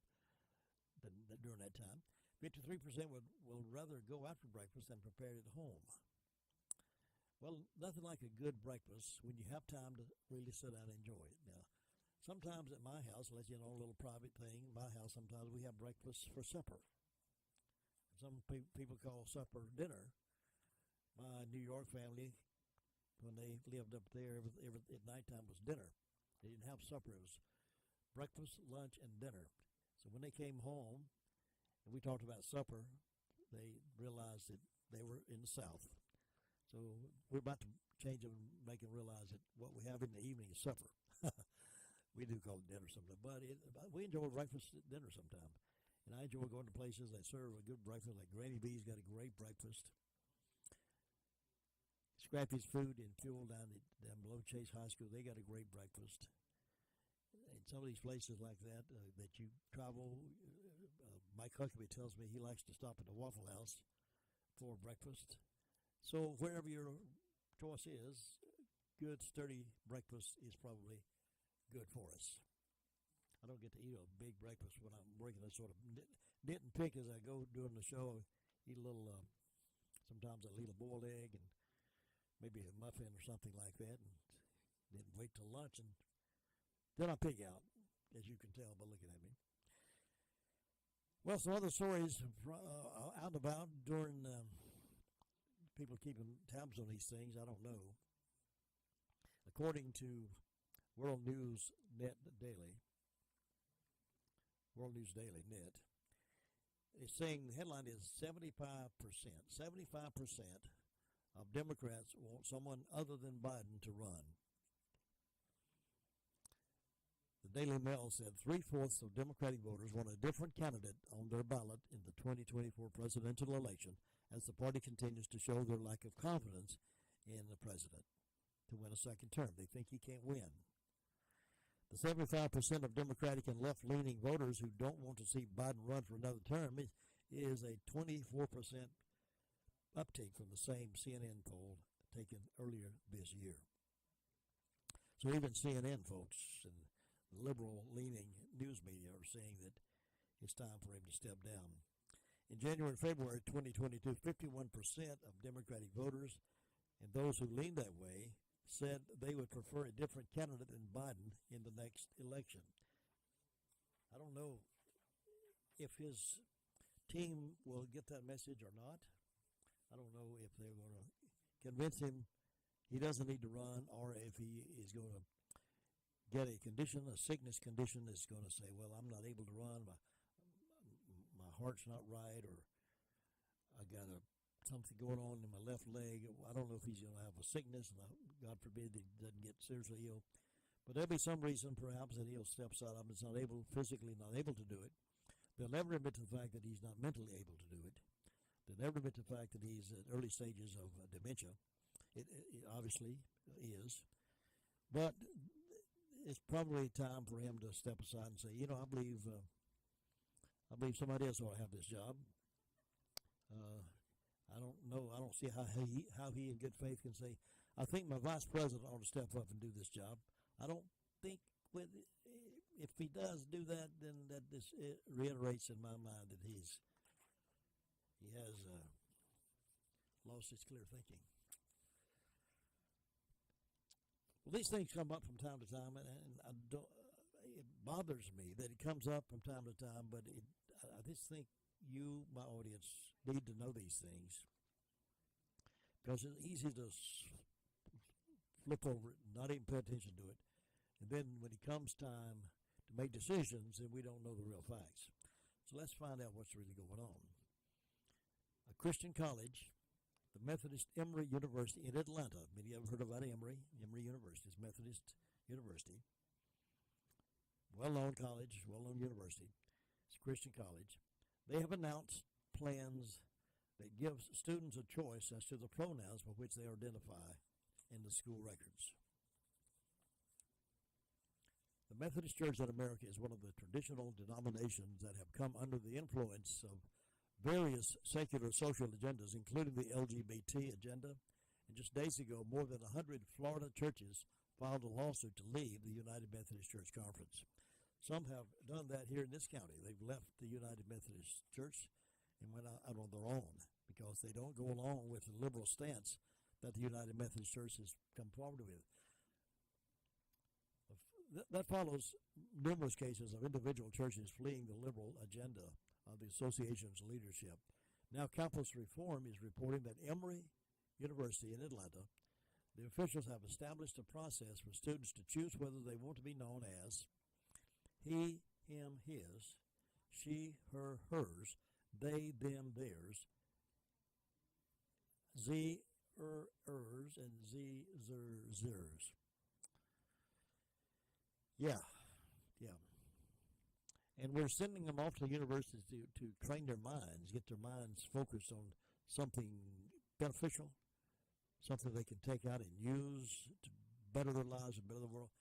than during that time. 53% will rather go out for breakfast than prepare it at home. Well, nothing like a good breakfast when you have time to really sit down and enjoy it. Now, sometimes at my house, unless you know a little private thing, my house sometimes we have breakfast for supper. Some people call supper dinner. My New York family, when they lived up there, at nighttime was dinner. They didn't have supper. It was breakfast, lunch, and dinner. So when they came home and we talked about supper, they realized that they were in the South. So we're about to change them and make them realize that what we have in the evening is supper. We do call it dinner sometimes, but we enjoy breakfast at dinner sometimes. And I enjoy going to places that serve a good breakfast, like Granny B's got a great breakfast. Scrappy's Food and Fuel down below Chase High School, they got a great breakfast. And some of these places like that that you travel, Mike Huckabee tells me he likes to stop at the Waffle House for breakfast. So wherever your choice is, good, sturdy breakfast is probably good for us. I don't get to eat a big breakfast when I'm working. I sort of knit and pick as I go during the show. Eat a little, sometimes I'll eat a boiled egg and maybe a muffin or something like that, and then wait till lunch, and then I pig out, as you can tell by looking at me. Well, some other stories out and about during people keeping tabs on these things, I don't know. According to World News Daily Net, it's saying the headline is 75% of Democrats want someone other than Biden to run. The Daily Mail said 3/4 of Democratic voters want a different candidate on their ballot in the 2024 presidential election as the party continues to show their lack of confidence in the president to win a second term. They think he can't win. The 75% of Democratic and left-leaning voters who don't want to see Biden run for another term is a 24% uptake from the same CNN poll taken earlier this year. So even CNN folks and liberal-leaning news media are saying that it's time for him to step down. In January and February 2022, 51% of Democratic voters and those who lean that way said they would prefer a different candidate than Biden in the next election. I don't know if his team will get that message or not. I don't know if they're going to convince him he doesn't need to run, or if he is going to get a condition, a sickness condition that's going to say, well, I'm not able to run, my heart's not right, or I got something going on in my left leg. I don't know if he's going to have a sickness, and God forbid that he doesn't get seriously ill. But there'll be some reason, perhaps, that he'll step aside. I'm just not able, physically not able to do it. They'll never admit to the fact that he's not mentally able to do it. They'll never admit to the fact that he's at early stages of dementia. It obviously is. But it's probably time for him to step aside and say, you know, I believe somebody else ought to have this job. I don't know. I don't see how he in good faith can say, I think my vice president ought to step up and do this job. I don't think if he does do that, then that it reiterates in my mind that he has lost his clear thinking. Well, these things come up from time to time, and it bothers me that it comes up from time to time, but I just think you, my audience, need to know these things, because it's easy to flip over it and not even pay attention to it. And then when it comes time to make decisions, then we don't know the real facts. So let's find out what's really going on. A Christian college, the Methodist Emory University in Atlanta. Many of you have heard about Emory. Emory University is Methodist University. Well-known college, well-known university. It's a Christian college. They have announced plans that gives students a choice as to the pronouns by which they identify in the school records. The Methodist Church in America is one of the traditional denominations that have come under the influence of various secular social agendas, including the LGBT agenda. And just days ago, more than 100 Florida churches filed a lawsuit to leave the United Methodist Church Conference. Some have done that here in this county. They've left the United Methodist Church and went out on their own because they don't go along with the liberal stance that the United Methodist Church has come forward with. That follows numerous cases of individual churches fleeing the liberal agenda of the association's leadership. Now, Campus Reform is reporting that Emory University in Atlanta, the officials have established a process for students to choose whether they want to be known as he, him, his, she, her, hers, they, them, theirs, z, ers, and z, zers. Yeah. And we're sending them off to universities to train their minds, get their minds focused on something beneficial, something they can take out and use to better their lives and better the world.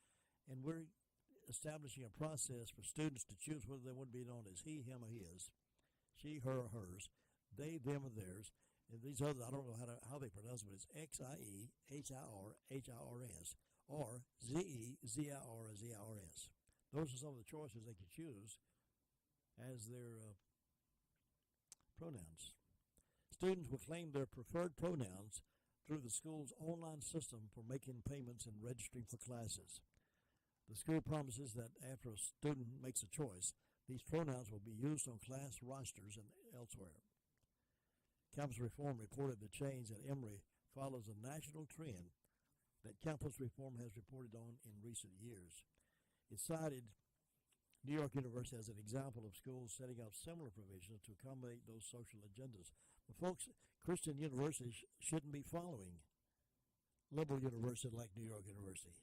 And we're establishing a process for students to choose whether they want to be known as he, him, or his, she, her, or hers, they, them, or theirs. And these others, I don't know how they pronounce it, but it's XIE, HIR, HIRS, or ZE, ZIR, or ZIRS. Those are some of the choices they can choose as their pronouns. Students will claim their preferred pronouns through the school's online system for making payments and registering for classes. The school promises that after a student makes a choice, these pronouns will be used on class rosters and elsewhere. Campus Reform reported the change at Emory follows a national trend that Campus Reform has reported on in recent years. It cited New York University as an example of schools setting up similar provisions to accommodate those social agendas. But folks, Christian universities shouldn't be following liberal universities like New York University.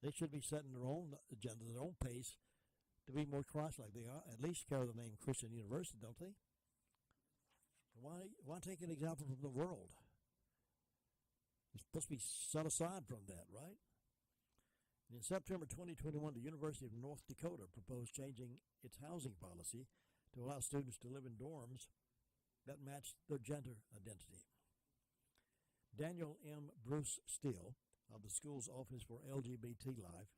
They should be setting their own agenda, their own pace, to be more Christ-like. They are, at least carry the name Christian University, don't they? Why take an example from the world? It's supposed to be set aside from that, right? In September 2021, the University of North Dakota proposed changing its housing policy to allow students to live in dorms that match their gender identity. Daniel M. Bruce Steele of the school's Office for LGBT Life.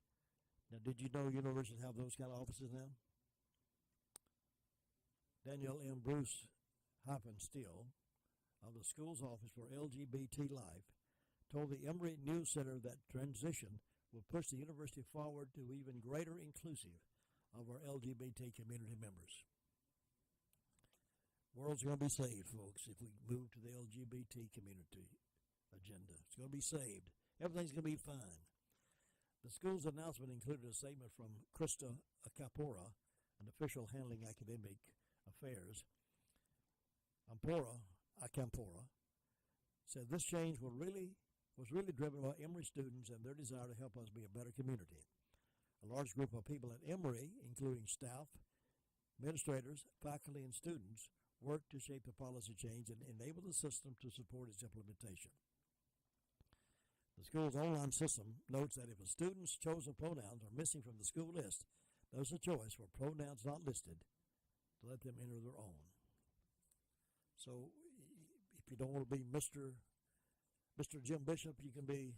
Now, did you know universities have those kind of offices now? Daniel M. Bruce Steele of the school's Office for LGBT Life told the Emory News Center that transition will push the university forward to even greater inclusive of our LGBT community members. World's going to be saved, folks, if we move to the LGBT community agenda. It's going to be saved. Everything's going to be fine. The school's announcement included a statement from Krista Akampora, an official handling academic affairs. Akampora said this change was really driven by Emory students and their desire to help us be a better community. A large group of people at Emory, including staff, administrators, faculty, and students, worked to shape the policy change and enable the system to support its implementation. The school's online system notes that if a student's chosen pronouns are missing from the school list, there's a choice for pronouns not listed to let them enter their own. So if you don't want to be Mr. Jim Bishop, you can be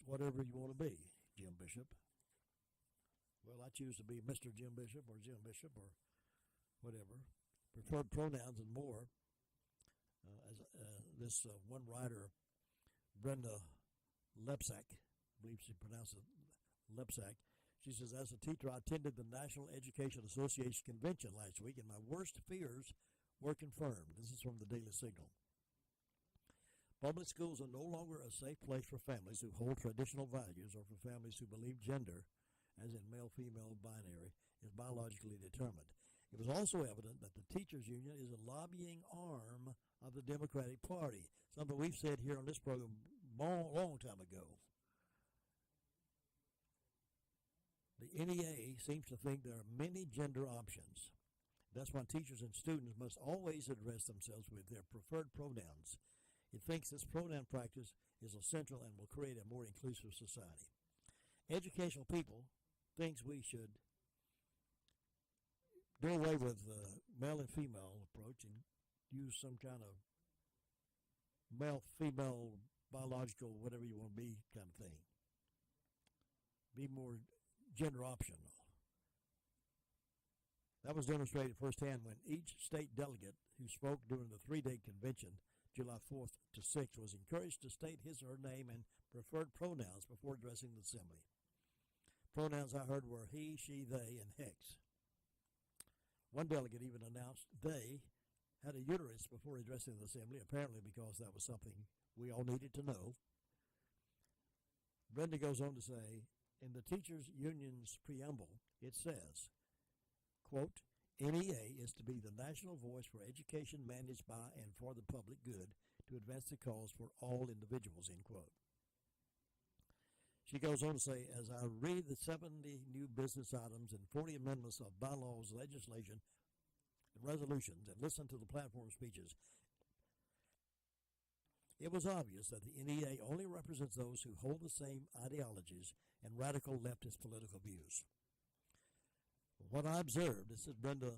whatever you want to be, Jim Bishop. Well, I choose to be Mr. Jim Bishop or Jim Bishop or whatever. Preferred pronouns and more. This one writer, Brenda Lepsak, I believe she pronounced it Lepsak. She says, as a teacher, I attended the National Education Association convention last week, and my worst fears were confirmed. This is from the Daily Signal. Public schools are no longer a safe place for families who hold traditional values or for families who believe gender, as in male-female binary, is biologically determined. It was also evident that the teachers' union is a lobbying arm of the Democratic Party, something we've said here on this program long time ago. The NEA seems to think there are many gender options. That's why teachers and students must always address themselves with their preferred pronouns. It thinks this pronoun practice is essential and will create a more inclusive society. Educational people thinks we should do away with the male and female approach and use some kind of male-female biological whatever you want to be kind of thing. Be more gender optional. That was demonstrated firsthand when each state delegate who spoke during the 3-day convention, July 4th to 6th, was encouraged to state his or her name and preferred pronouns before addressing the assembly. Pronouns I heard were he, she, they, and hex. One delegate even announced they had a uterus before addressing the assembly, apparently because that was something we all needed to know. Brenda goes on to say, in the teachers' union's preamble, it says, quote, NEA is to be the national voice for education managed by and for the public good to advance the cause for all individuals, end quote. She goes on to say, as I read the 70 new business items and 40 amendments of bylaws, legislation, and resolutions, and listen to the platform speeches, it was obvious that the NEA only represents those who hold the same ideologies and radical leftist political views. What I observed, this is Brenda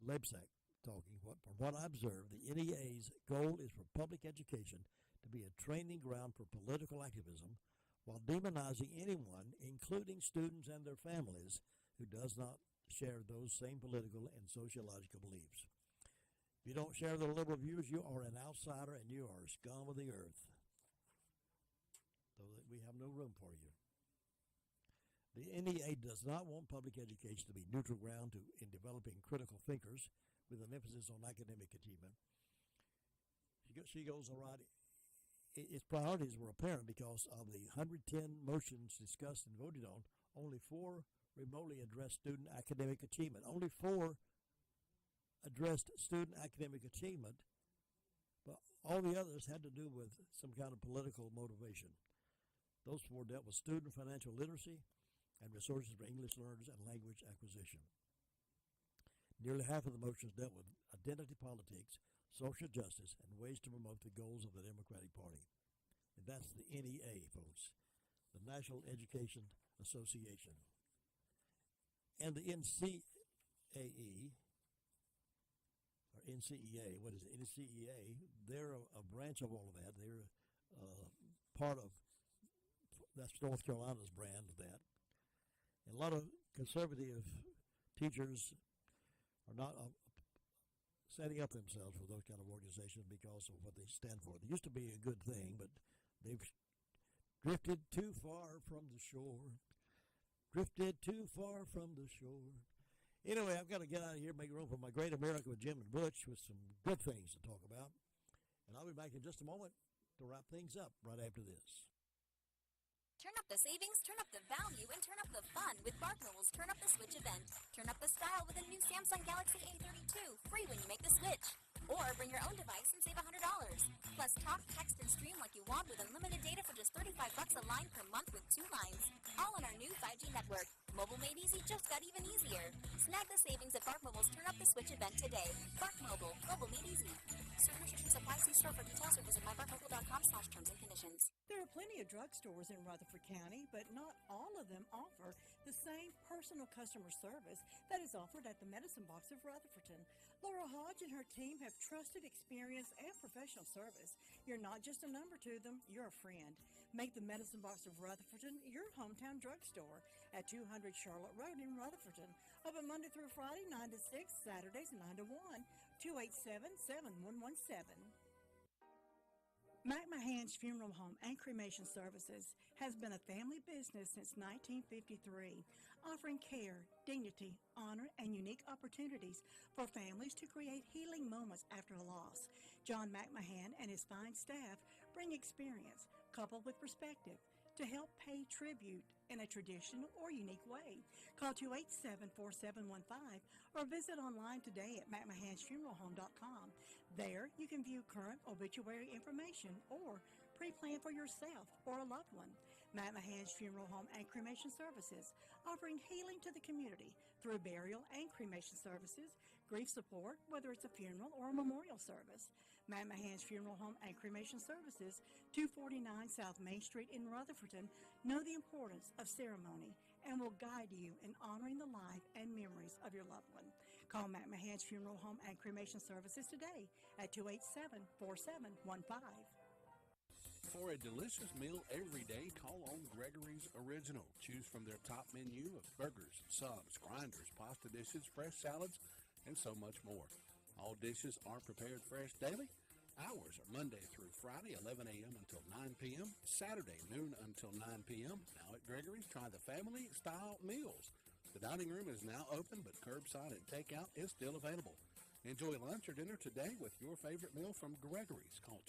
Lebsack talking, from what I observed, the NEA's goal is for public education to be a training ground for political activism while demonizing anyone, including students and their families, who does not share those same political and sociological beliefs. If you don't share the liberal views, you are an outsider and you are scum of the earth. So that we have no room for you. The NEA does not want public education to be neutral ground in developing critical thinkers with an emphasis on academic achievement. She goes on right. Its priorities were apparent because of the 110 motions discussed and voted on, only 4 remotely addressed student academic achievement. Only 4 addressed student academic achievement, but all the others had to do with some kind of political motivation. Those 4 dealt with student financial literacy and resources for English learners and language acquisition. Nearly half of the motions dealt with identity politics, social justice, and ways to promote the goals of the Democratic Party. And that's the NEA, folks, the National Education Association. And the NCAE, or NCEA, what is it? NCEA, they're a branch of all of that. They're part of, that's North Carolina's brand of that. And a lot of conservative teachers are not setting up themselves for those kind of organizations because of what they stand for. They used to be a good thing, but they've drifted too far from the shore. Drifted too far from the shore. Anyway, I've got to get out of here, make room for my Great America with Jim and Butch with some good things to talk about. And I'll be back in just a moment to wrap things up right after this. Turn up the savings, turn up the value, and turn up the fun with Barkmobile's Turn Up the Switch event. Turn up the style with a new Samsung Galaxy A32, free when you make the switch. Or bring your own device and save $100. Plus talk, text, and stream like you want with unlimited data for just $35 a line per month with 2 lines. All on our new 5G network. Mobile made easy just got even easier. Snag the savings at Barkmobile's Turn Up the Switch event today. Barkmobile, mobile made easy. Certain restrictions apply. See store for details or visit mybarkmobile.com/terms and conditions. There are plenty of drugstores in Rutherford County, but not all of them offer the same personal customer service that is offered at the Medicine Box of Rutherfordton. Laura Hodge and her team have trusted, experience, and professional service. You're not just a number to them, you're a friend. Make the Medicine Box of Rutherfordton your hometown drugstore at 200 Charlotte Road in Rutherfordton. Open Monday through Friday, 9 to 6, Saturdays 9 to 1, 287-7117. McMahon's Funeral Home and Cremation Services has been a family business since 1953, offering care, dignity, honor, and unique opportunities for families to create healing moments after a loss. John McMahon and his fine staff bring experience, coupled with perspective, to help pay tribute in a traditional or unique way. Call 287-4715 or visit online today at McMahonsFuneralHome.com. There, you can view current obituary information or pre-plan for yourself or a loved one. McMahon's Funeral Home and Cremation Services, offering healing to the community through burial and cremation services, grief support, whether it's a funeral or a memorial service. McMahon's Funeral Home and Cremation Services, 249 South Main Street in Rutherfordton, know the importance of ceremony and will guide you in honoring the life and memories of your loved one. Call McMahon's Funeral Home and Cremation Services today at 287-4715. For a delicious meal every day, call on Gregory's Original. Choose from their top menu of burgers, subs, grinders, pasta dishes, fresh salads, and so much more. All dishes are prepared fresh daily. Hours are Monday through Friday, 11 a.m. until 9 p.m., Saturday, noon until 9 p.m. Now at Gregory's, try the family-style meals. The dining room is now open, but curbside and takeout is still available. Enjoy lunch or dinner today with your favorite meal from Gregory's. Call